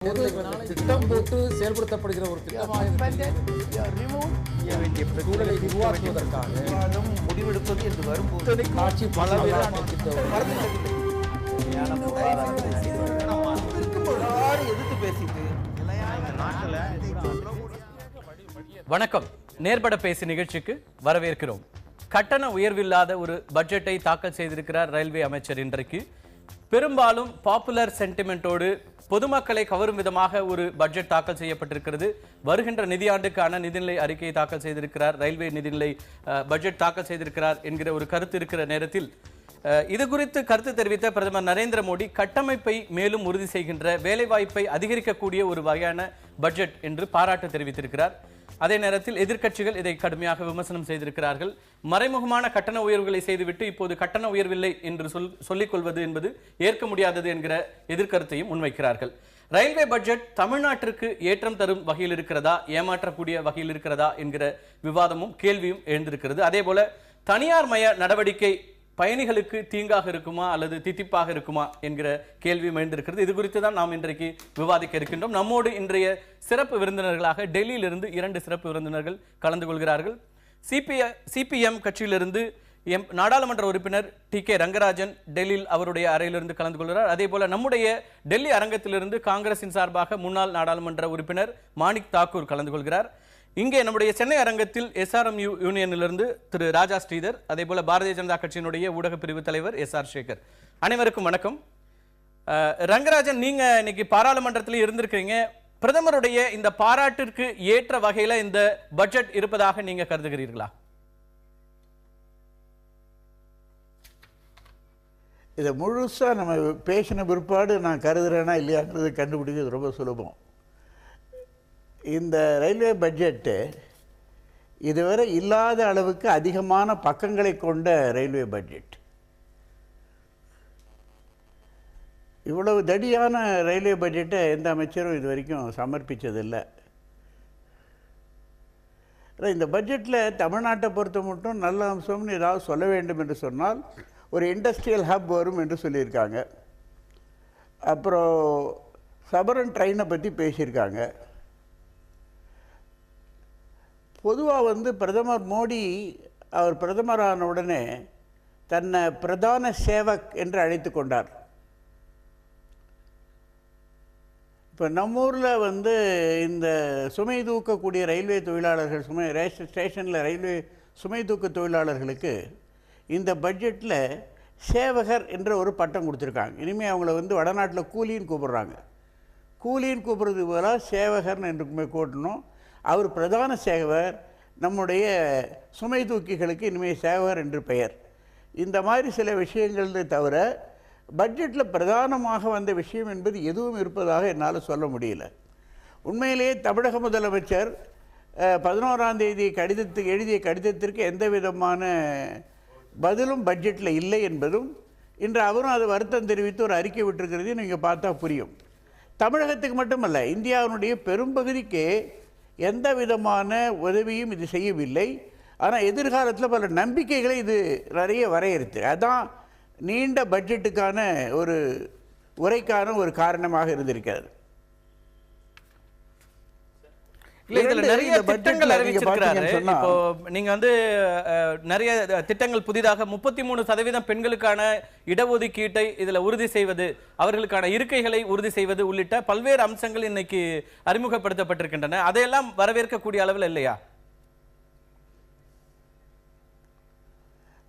திட்டம் போட்டு செயல்படுத்தப்படுகிற ஒரு சூழலை உருவாக்குவதற்காக முடிவெடுப்பது என்று வரும்போது ஆட்சி பல எதிர்த்து பேசிட்டு வணக்கம். நேர்பட பேசி நிகழ்ச்சிக்கு வரவேற்கிறோம். கட்டண உயர்வில்லாத ஒரு பட்ஜெட்டை தாக்கல் செய்திருக்கிறார் ரயில்வே அமைச்சர். இன்றைக்கு பெரும்பாலும் பாப்புலர் சென்டிமெண்டோடு பொதுமக்களை கவரும் விதமாக ஒரு பட்ஜெட் தாக்கல் செய்யப்பட்டிருக்கிறது. வருகின்ற நிதியாண்டுக்கான நிதிநிலை அறிக்கையை தாக்கல் செய்திருக்கிறார். ரயில்வே நிதிநிலை பட்ஜெட் தாக்கல் செய்திருக்கிறார் என்கிற ஒரு கருத்து இருக்கிற நேரத்தில் இது குறித்து கருத்து தெரிவித்த பிரதமர் நரேந்திர மோடி கட்டமைப்பை மேலும் உறுதி செய்கின்ற வேலைவாய்ப்பை அதிகரிக்கக்கூடிய ஒரு வகையான பட்ஜெட் என்று பாராட்டு தெரிவித்திருக்கிறார். அதே நேரத்தில் எதிர்க்கட்சிகள் இதை கடுமையாக விமர்சனம் செய்திருக்கிறார்கள். மறைமுகமான கட்டண உயர்வுகளை செய்துவிட்டு இப்போது கட்டண உயர்வில்லை என்று சொல்லிக் கொள்வது என்பது ஏற்க முடியாதது என்கிற எதிர்கருத்தையும் முன்வைக்கிறார்கள். ரயில்வே பட்ஜெட் தமிழ்நாட்டிற்கு ஏற்றம் தரும் வகையில் இருக்கிறதா, ஏமாற்றக்கூடிய வகையில் இருக்கிறதா என்கிற விவாதமும் கேள்வியும் எழுந்திருக்கிறது. அதே போல தனியார் மய நடவடிக்கை பயணிகளுக்கு தீங்காக இருக்குமா அல்லது தித்திப்பாக இருக்குமா என்கிற கேள்வியும் எழுந்திருக்கிறது. இது குறித்து தான் நாம் இன்றைக்கு விவாதிக்க இருக்கின்றோம். நம்மோடு இன்றைய சிறப்பு விருந்தினர்களாக டெல்லியிலிருந்து 2 சிறப்பு விருந்தினர்கள் கலந்து கொள்கிறார்கள். சிபிஎம் கட்சியிலிருந்து நாடாளுமன்ற உறுப்பினர் TK ரங்கராஜன் டெல்லியில் அவருடைய அறையிலிருந்து கலந்து கொள்கிறார். அதே போல நம்முடைய டெல்லி அரங்கத்திலிருந்து காங்கிரசின் சார்பாக முன்னாள் நாடாளுமன்ற உறுப்பினர் மாணிக் தாக்கூர் கலந்து கொள்கிறார். இங்கே நம்முடைய சென்னை அரங்கத்தில் SRMU யூனியனிலிருந்து திரு ராஜா ஸ்ரீதர், அதே போல பாரதிய ஜனதா கட்சியினுடைய ஊடக பிரிவு தலைவர் SR சேகர். அனைவருக்கும் வணக்கம். ரங்கராஜன், நீங்க இன்னைக்கு பாராளுமன்றத்தில் இருந்திருக்கிறீங்க. பிரதமருடைய இந்த பாராட்டிற்கு ஏற்ற வகையில இந்த பட்ஜெட் இருப்பதாக நீங்க கருதுகிறீர்களா? இதை முழுசாக நம்ம பேசின பிற்பாடு நான் கருதுறேன்னா இல்லையாங்கிறது கண்டுபிடிக்கிறது ரொம்ப சுலபம். இந்த ரயில்வே பட்ஜெட்டு இதுவரை இல்லாத அளவுக்கு அதிகமான பக்கங்களை கொண்ட ரயில்வே பட்ஜெட். இவ்வளவு தடியான ரயில்வே பட்ஜெட்டை எந்த அமைச்சரும் இது வரைக்கும் சமர்ப்பித்ததில்லை. இந்த பட்ஜெட்டில் தமிழ்நாட்டை பொறுத்த மட்டும் நல்ல அம்சம்னு ஏதாவது சொல்ல வேண்டும் என்று சொன்னால் ஒரு இண்டஸ்ட்ரியல் ஹப் வரும் என்று சொல்லியிருக்காங்க. அப்புறம் சபரன் ட்ரெயினை பற்றி பேசியிருக்காங்க. பொதுவாக பிரதமர் மோடி அவர் பிரதமரான உடனே தன்னை பிரதான சேவக் என்று அழைத்து கொண்டார். இப்போ நம்ம ஊரில் இந்த சுமை தூக்கக்கூடிய ரயில்வே தொழிலாளர்கள், ஸ்டேஷனில் ரயில்வே சுமை தூக்க தொழிலாளர்களுக்கு இந்த பட்ஜெட்டில் சேவகர் என்ற ஒரு பட்டம் கொடுத்துருக்காங்க. இனிமேல் அவங்கள வடநாட்டில் கூலின்னு கூப்பிட்றாங்க. கூலின்னு கூப்பிட்றது போல சேவகர்னு என்றுக்குமே கூட்டணும். அவர் பிரதான சேவகர், நம்முடைய சுமை தூக்கிகளுக்கு இனிமேல் சேவகர் என்று பெயர். இந்த மாதிரி சில விஷயங்கள் தவிர பட்ஜெட்டில் பிரதானமாக வந்த விஷயம் என்பது எதுவும் இருப்பதாக என்னால் சொல்ல முடியல. உண்மையிலேயே தமிழக முதலமைச்சர் 11ஆம் தேதி எழுதிய கடிதத்திற்கு எந்த விதமான பதிலும் பட்ஜெட்டில் இல்லை என்பதும், இன்று அவரும் அது வருத்தம் தெரிவித்து ஒரு அறிக்கை விட்டிருக்கிறதையும் நீங்கள் பார்த்தா புரியும். தமிழகத்துக்கு மட்டுமல்ல, இந்தியாவினுடைய பெரும்பகுதிக்கு எந்த விதமான உதவியும் இது செய்யவில்லை. ஆனால் எதிர்காலத்தில் பல நம்பிக்கைகளை இது நிறைய வரையறுத்து, அதான் நீண்ட பட்ஜெட்டுக்கான ஒரு உரைக்கான ஒரு காரணமாக இருந்திருக்கிறது. நிறைய திட்டங்கள் அறிவிச்சிருக்கிறாரு. இப்போ நீங்க நிறைய திட்டங்கள் புதிதாக 33% பெண்களுக்கான இடஒதுக்கீட்டை இதுல உறுதி செய்வது, அவர்களுக்கான இருக்கைகளை உறுதி செய்வது உள்ளிட்ட பல்வேறு அம்சங்கள் இன்னைக்கு அறிமுகப்படுத்தப்பட்டிருக்கின்றன. அதையெல்லாம் வரவேற்கக்கூடிய அளவில் இல்லையா?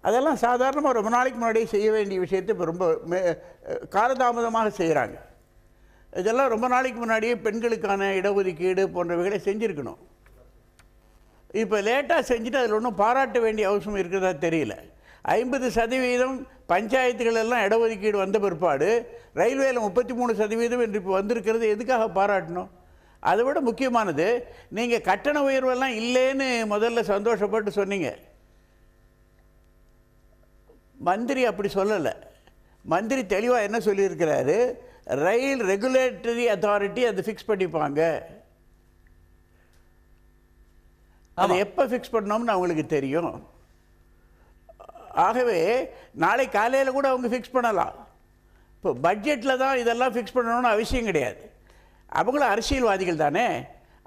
அதெல்லாம் சாதாரணமாக ரொம்ப நாளைக்கு முன்னாடியே செய்ய வேண்டிய விஷயத்தை இப்போ ரொம்ப காலதாமதமாக செய்கிறாங்க. இதெல்லாம் ரொம்ப நாளைக்கு முன்னாடியே பெண்களுக்கான இடஒதுக்கீடு போன்றவைகளை செஞ்சுருக்கணும். இப்போ லேட்டாக செஞ்சுட்டு அதில் ஒன்றும் பாராட்ட வேண்டிய அவசியம் இருக்கிறதா தெரியல. 50% பஞ்சாயத்துகள் எல்லாம் இடஒதுக்கீடு வந்த பிற்பாடு ரயில்வேயில் 33% என்று இப்போ வந்திருக்கிறது எதுக்காக பாராட்டணும்? அதை விட முக்கியமானது, நீங்கள் கட்டண உயர்வெல்லாம் இல்லைன்னு முதல்ல சந்தோஷப்பட்டு சொன்னீங்க. மந்திரி அப்படி சொல்லலை. மந்திரி தெளிவாக என்ன சொல்லியிருக்கிறாரு, ரயில் ரெகுலேட்டரி அத்தாரிட்டி அதை ஃபிக்ஸ் பண்ணிப்பாங்க. அதை எப்போ ஃபிக்ஸ் பண்ணோம்னு அவங்களுக்கு தெரியும். ஆகவே நாளை காலையில் கூட அவங்க ஃபிக்ஸ் பண்ணலாம். இப்போ பட்ஜெட்டில் தான் இதெல்லாம் ஃபிக்ஸ் பண்ணணும்னு அவசியம் கிடையாது. அவங்களும் அரசியல்வாதிகள் தானே.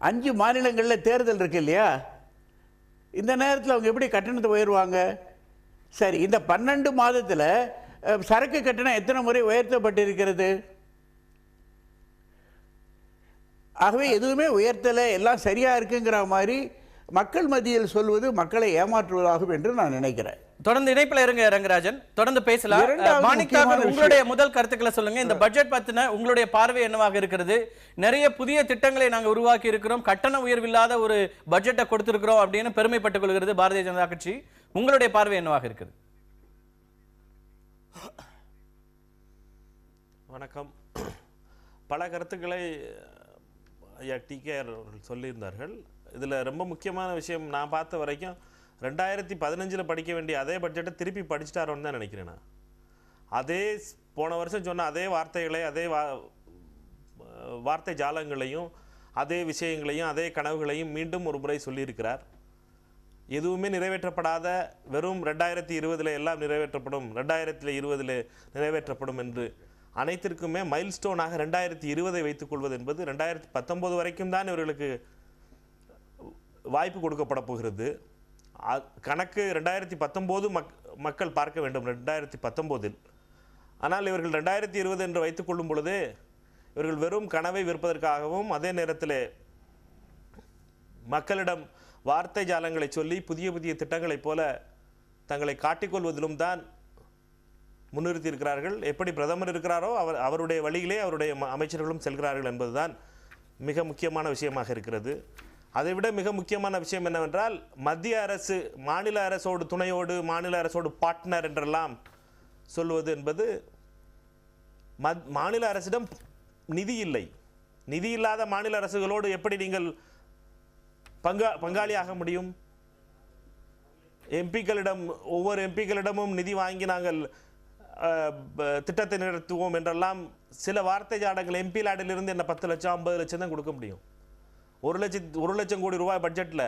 5 மாநிலங்களில் தேர்தல் இருக்கு இல்லையா? இந்த நேரத்தில் அவங்க எப்படி கட்டணத்தை உயர்வாங்க? சரி, இந்த 12 மாதத்தில் சரக்கு கட்டணம் எத்தனை முறை உயர்த்தப்பட்டிருக்கிறது? ஆகவே எதுவுமே உயர்த்தலை, எல்லாம் சரியாக இருக்குங்கிற மாதிரி மக்கள் மத்தியில் சொல்வது மக்களை ஏமாற்றுவதாகும் என்று நான் நினைக்கிறேன். தொடர்ந்து இணைப்பில் இருங்க ரங்கராஜன், தொடர்ந்து பேசலாம். இரண்டாவது மாணிக் முக்கியமான தாக்கூர், உங்களுடைய முதல் கருத்துக்களை சொல்லுங்க. இந்த பட்ஜெட் பத்தின உங்களுடைய பார்வை என்னவாக இருக்கிறது? நிறைய புதிய திட்டங்களை நாங்க உருவாக்கி இருக்கிறோம், கட்டண உயர்வில்லாத ஒரு பட்ஜெட்டை கொடுத்திருக்கிறோம் அப்படின்னு பெருமைப்பட்டுக் கொள்கிறது பாரதிய ஜனதா கட்சி. உங்களுடைய பார்வை என்னவாக இருக்கிறது? வணக்கம். பல கருத்துக்களை ஐயா டிகே அவர்கள் சொல்லியிருந்தார்கள். இதில் ரொம்ப முக்கியமான விஷயம் நான் பார்த்த வரைக்கும் 2015 படிக்க வேண்டிய அதே பட்ஜெட்டை திருப்பி படிச்சிட்டாரோன்னு தான் நினைக்கிறேன். நான் அதே போன வருஷம் சொன்ன அதே வார்த்தைகளை, அதே வார்த்தை ஜாலங்களையும், அதே விஷயங்களையும், அதே கனவுகளையும் மீண்டும் ஒரு முறை சொல்லியிருக்கிறார். எதுவுமே நிறைவேற்றப்படாத, வெறும் 2020 எல்லாம் நிறைவேற்றப்படும், 2020 நிறைவேற்றப்படும் என்று அனைத்திற்குமே மைல்ஸ்டோனாக 2020 வைத்துக் கொள்வது என்பது 2019 வரைக்கும் தான் இவர்களுக்கு வாய்ப்பு கொடுக்கப்பட போகிறது. கணக்கு 2019 மக்கள் பார்க்க வேண்டும் 2019. ஆனால் இவர்கள் 2020 என்று வைத்துக் கொள்ளும் பொழுது இவர்கள் வெறும் கனவை விற்பதற்காகவும், அதே நேரத்தில் மக்களிடம் வார்த்தை ஜாலங்களை சொல்லி புதிய புதிய திட்டங்களைப் போல தங்களை காட்டிக்கொள்வதிலும் தான் முன்னிறுத்தி இருக்கிறார்கள். எப்படி பிரதமர் இருக்கிறாரோ அவருடைய வழியிலே அவருடைய அமைச்சர்களும் செல்கிறார்கள் என்பதுதான் மிக முக்கியமான விஷயமாக இருக்கிறது. அதைவிட மிக முக்கியமான விஷயம் என்னவென்றால், மத்திய அரசு மாநில அரசோடு துணையோடு, மாநில அரசோடு பார்ட்னர் என்றெல்லாம் சொல்வது என்பது, மாநில அரசிடம் நிதி இல்லை. நிதி இல்லாத மாநில அரசுகளோடு எப்படி நீங்கள் பங்காளியாக முடியும்? எம்பிக்களிடம், ஒவ்வொரு எம்பிக்களிடமும் நிதி வாங்கி நாங்கள் திட்டத்தை நிறுத்துவோம் என்றெல்லாம் சில வார்த்தை ஜாடங்கள், எம்பி லாடிலிருந்து என்ன 10 லட்சம் 50 லட்சம் தான் கொடுக்க முடியும். 1 லட்சம் கோடி ரூபாய் பட்ஜெட்டில்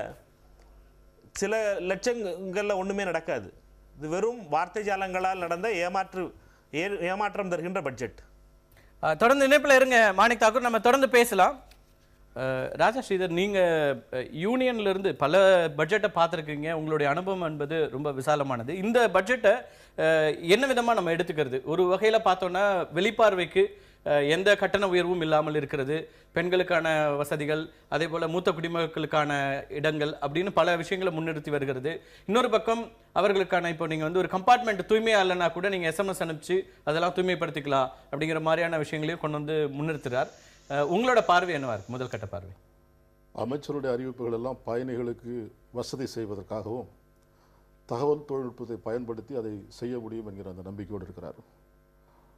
சில லட்சங்களில் ஒன்றுமே நடக்காது. இது வெறும் வார்த்தை ஜாலங்களால் நடந்த ஏமாற்றம் தருகின்ற பட்ஜெட். தொடர்ந்து இணைப்பில் இருங்க மாணிக் தாக்கூர், நம்ம தொடர்ந்து பேசலாம். ராஜா ஸ்ரீதர், நீங்கள் யூனியன்லேருந்து பல பட்ஜெட்டை பார்த்துருக்கீங்க, உங்களுடைய அனுபவம் என்பது ரொம்ப விசாலமானது. இந்த பட்ஜெட்டை என்ன விதமாக நம்ம எடுத்துக்கிறது? ஒரு வகையில் பார்த்தோன்னா வெளிப்பார்வைக்கு எந்த கட்டண உயர்வும் இல்லாமல் இருக்கிறது, பெண்களுக்கான வசதிகள், அதே போல் மூத்த குடிமக்களுக்கான இடங்கள் அப்படின்னு பல விஷயங்களை முன்னிறுத்தி வருகிறது. இன்னொரு பக்கம் அவர்களுக்கான, இப்போ நீங்கள் வந்து ஒரு கம்பார்ட்மெண்ட் தூய்மையாக இல்லைன்னா கூட நீங்கள் SMS அனுப்பிச்சு அதெல்லாம் தூய்மைப்படுத்திக்கலாம் அப்படிங்கிற மாதிரியான விஷயங்களையும் கொண்டு வந்து முன்னிறுத்துகிறார். உங்களோட பார்வை என்னவா இருக்கு? முதல் கட்ட பார்வை. அமைச்சருடைய அறிவிப்புகள் எல்லாம் பயணிகளுக்கு வசதி செய்வதற்காகவும் தகவல் தொழில்நுட்பத்தை பயன்படுத்தி அதை செய்ய முடியும் என்கிற அந்த நம்பிக்கையோடு இருக்கிறார்.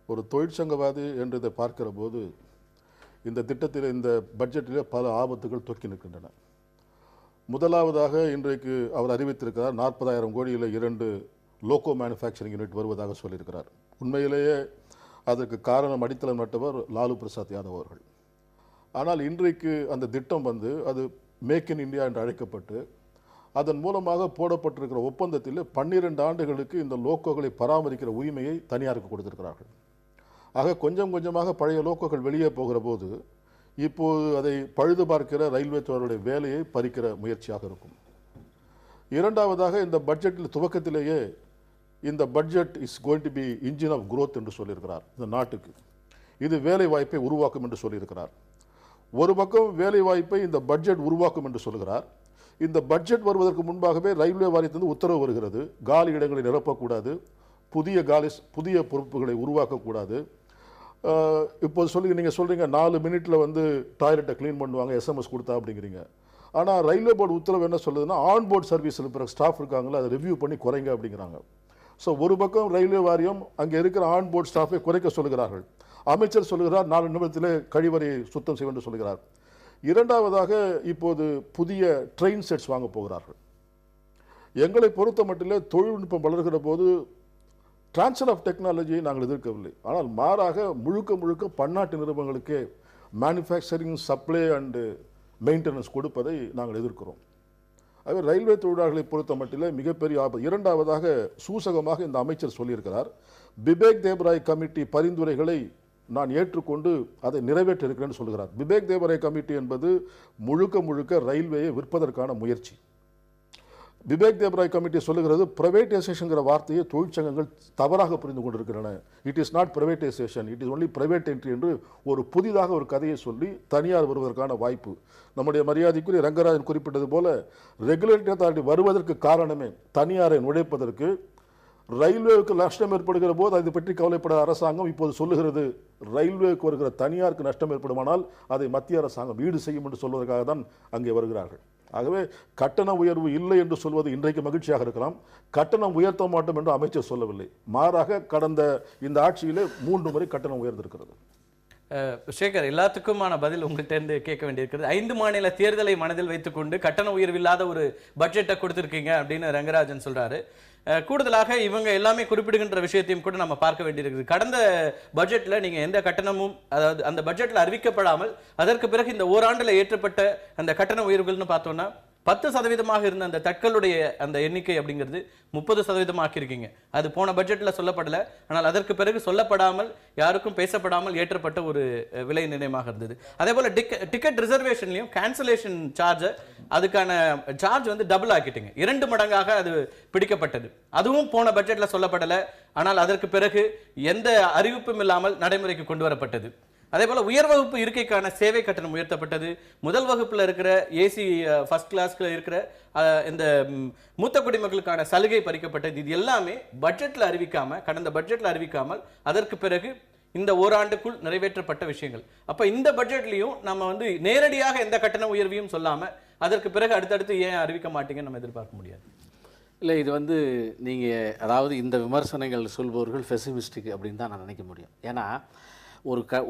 ஒரு தொழிற்சங்கவாதி என்று இதை பார்க்கிற போது இந்த திட்டத்தில், இந்த பட்ஜெட்டிலே பல ஆபத்துகள் தொக்கி நிற்கின்றன. முதலாவதாக இன்றைக்கு அவர் அறிவித்திருக்கிறார் 40,000 கோடியில் 2 லோகோ மேனுஃபேக்சரிங் யூனிட் வருவதாக சொல்லியிருக்கிறார். உண்மையிலேயே அதற்கு காரணம் அடித்தளம் நட்டவர் லாலு பிரசாத் யாதவ் அவர்கள். ஆனால் இன்றைக்கு அந்த திட்டம் வந்து அது மேக் இன் இந்தியா என்று அழைக்கப்பட்டு அதன் மூலமாக போடப்பட்டிருக்கிற ஒப்பந்தத்தில் 12 ஆண்டுகளுக்கு இந்த லோகோக்களை பராமரிக்கிற உரிமையை தனியாருக்கு கொடுத்திருக்கிறார்கள். ஆக கொஞ்சம் கொஞ்சமாக பழைய லோகோக்கள் வெளியே போகிற போது இப்போது அதை பழுது பார்க்கிற ரயில்வே துறையுடைய வேலையை பறிக்கிற முயற்சியாக இருக்கும். இரண்டாவதாக, இந்த பட்ஜெட்டில் துவக்கத்திலேயே இந்த budget is going to be engine of growth என்று சொல்லியிருக்கிறார். இந்த நாட்டுக்கு இது வேலை வாய்ப்பை உருவாக்கும் என்று சொல்லியிருக்கிறார். ஒரு பக்கம் வேலை வாய்ப்பை இந்த பட்ஜெட் உருவாக்கும் என்று சொல்கிறார். இந்த பட்ஜெட் வருவதற்கு முன்பாகவே ரயில்வே வாரியத்திலிருந்து உத்தரவு வருகிறது, காலி இடங்களை நிரப்பக்கூடாது, புதிய பொறுப்புகளை உருவாக்கக்கூடாது. இப்போ நீங்கள் சொல்கிறீங்க 4 மினிட்டில் வந்து டாய்லெட்டை க்ளீன் பண்ணுவாங்க SMS கொடுத்தா அப்படிங்கிறீங்க. ஆனால் ரயில்வே போர்டு உத்தரவு என்ன சொல்லுதுன்னா, ஆன்போர்ட் சர்வீஸில் பிறகு ஸ்டாஃப் இருக்காங்களோ அதை ரிவ்யூ பண்ணி குறைங்க அப்படிங்கிறாங்க. ஸோ ஒரு பக்கம் ரயில்வே வாரியம் அங்கே இருக்கிற ஆன்போர்ட் ஸ்டாஃபை குறைக்க சொல்லுகிறார்கள். அமைச்சர் சொல்லுகிறார் 4 நிமிடத்திலே கழிவறை சுத்தம் செய்ய வேண்டும் சொல்கிறார். இரண்டாவதாக, இப்போது புதிய ட்ரெயின் செட்ஸ் வாங்க போகிறார்கள். எங்களை பொறுத்த மட்டிலே தொழில்நுட்பம் வளர்கிற போது டிரான்ஸ்ஃபர் ஆஃப் டெக்னாலஜியை நாங்கள் எதிர்க்கவில்லை. ஆனால் மாறாக முழுக்க பன்னாட்டு நிறுவனங்களுக்கே மேனுஃபேக்சரிங், சப்ளை அண்டு மெயின்டெனன்ஸ் கொடுப்பதை நாங்கள் எதிர்க்கிறோம். ஆகவே ரயில்வே தொழிலாளர்களை பொறுத்த மட்டிலே மிகப்பெரிய ஆபத்து. இரண்டாவதாக, சூசகமாக இந்த அமைச்சர் சொல்லியிருக்கிறார், பிபேக் தேப்ராய் கமிட்டி பரிந்துரைகளை நான் ஏற்றுக்கொண்டு அதை நிறைவேற்ற இருக்கிறேன்னு சொல்கிறார். பிபேக் தேவராய் கமிட்டி என்பது முழுக்க முழுக்க ரயில்வேயை விற்பதற்கான முயற்சி. பிபேக் தேவராய் கமிட்டி சொல்லுகிறது பிரைவேட்டைசேஷன்ங்கிற வார்த்தையை தொழிற்சங்கங்கள் தவறாக புரிந்து கொண்டிருக்கின்றன. It is not privatisation, it is only private entry என்று ஒரு புதிதாக ஒரு கதையை சொல்லி தனியார் வருவதற்கான வாய்ப்பு. நம்முடைய மரியாதைக்குரிய ரங்கராஜன் குறிப்பிட்டது போல ரெகுலேட்டரி அத்தாரிட்டி வருவதற்கு காரணமே தனியாரை நுழைப்பதற்கு. ரயில்வேவுக்கு நஷ்டம் ஏற்படுகிற போது அதை பற்றி கவலைப்படாத அரசாங்கம் இப்போது சொல்லுகிறது ரயில்வேக்கு வருகிற தனியாருக்கு நஷ்டம் ஏற்படுமானால் அதை மத்திய அரசாங்கம் ஈடு செய்யும் என்று சொல்வதற்காக தான் அங்கே வருகிறார்கள். ஆகவே கட்டண உயர்வு இல்லை என்று சொல்வது இன்றைக்கு மகிழ்ச்சியாக இருக்கலாம். கட்டணம் உயர்த்த மாட்டோம் என்று அமைச்சர் சொல்லவில்லை. மாறாக கடந்த இந்த ஆட்சியிலே 3 முறை கட்டணம் உயர்ந்திருக்கிறது. சேகர், எல்லாத்துக்குமான பதில் உங்கள்கிட்ட கேட்க வேண்டியிருக்கிறது. 5 மாநில தேர்தலை மனதில் வைத்துக்கொண்டு கட்டண உயர்வில்லாத ஒரு பட்ஜெட்டை கொடுத்திருக்கீங்க அப்படின்னு ரங்கராஜன் சொல்றாரு. கூடுதலாக இவங்க எல்லாமே குறிப்பிடுகின்ற விஷயத்தையும் கூட நம்ம பார்க்க வேண்டியிருக்குது. கடந்த பட்ஜெட்ல நீங்க எந்த கட்டணமும், அதாவது அந்த பட்ஜெட்ல அறிவிக்கப்படாமல் அதற்கு பிறகு இந்த ஓராண்டுல ஏற்றப்பட்ட அந்த கட்டண உயர்வுகள்னு பார்த்தோம்னா 10% இருந்த அந்த தட்களுடைய அந்த எண்ணிக்கை அப்படிங்கிறது 30% ஆக்கியிருக்கீங்க. அது போன பட்ஜெட்ல சொல்லப்படல. ஆனால் அதற்கு பிறகு சொல்லப்படாமல் யாருக்கும் பேசப்படாமல் ஏற்றப்பட்ட ஒரு விலை நிர்ணயமாக இருந்தது. அதே போல டிக்கெட் ரிசர்வேஷன்லையும் கேன்சலேஷன் சார்ஜ், அதுக்கான சார்ஜ் வந்து டபுள் ஆக்கிட்டீங்க. 2 மடங்காக அது பிடிக்கப்பட்டது. அதுவும் போன பட்ஜெட்ல சொல்லப்படல. ஆனால் அதற்கு பிறகு எந்த அறிவிப்பும் இல்லாமல் நடைமுறைக்கு கொண்டு வரப்பட்டது. அதே போல உயர் வகுப்பு இருக்கைக்கான சேவை கட்டணம் உயர்த்தப்பட்டது. முதல் வகுப்புல இருக்கிற ஏசி ஃபர்ஸ்ட் கிளாஸ்ல இருக்கிற இந்த மூத்த குடிமக்களுக்கான சலுகை பறிக்கப்பட்டது. இது எல்லாமே பட்ஜெட்ல அறிவிக்காம, கடந்த பட்ஜெட்ல அறிவிக்காமல் அதற்கு பிறகு இந்த ஓராண்டுக்குள் நிறைவேற்றப்பட்ட விஷயங்கள். அப்ப இந்த பட்ஜெட்லயும் நம்ம வந்து நேரடியாக எந்த கட்டண உயர்வையும் சொல்லாம அதற்கு பிறகு அடுத்தடுத்து ஏன் அறிவிக்க மாட்டீங்கன்னு நம்ம எதிர்பார்க்க முடியாது. இல்லை, இது வந்து நீங்கள் அதாவது இந்த விமர்சனங்கள் சொல்பவர்கள் பெசிமிஸ்டிக் அப்படின்னு தான் நான் நினைக்க முடியும். ஏன்னா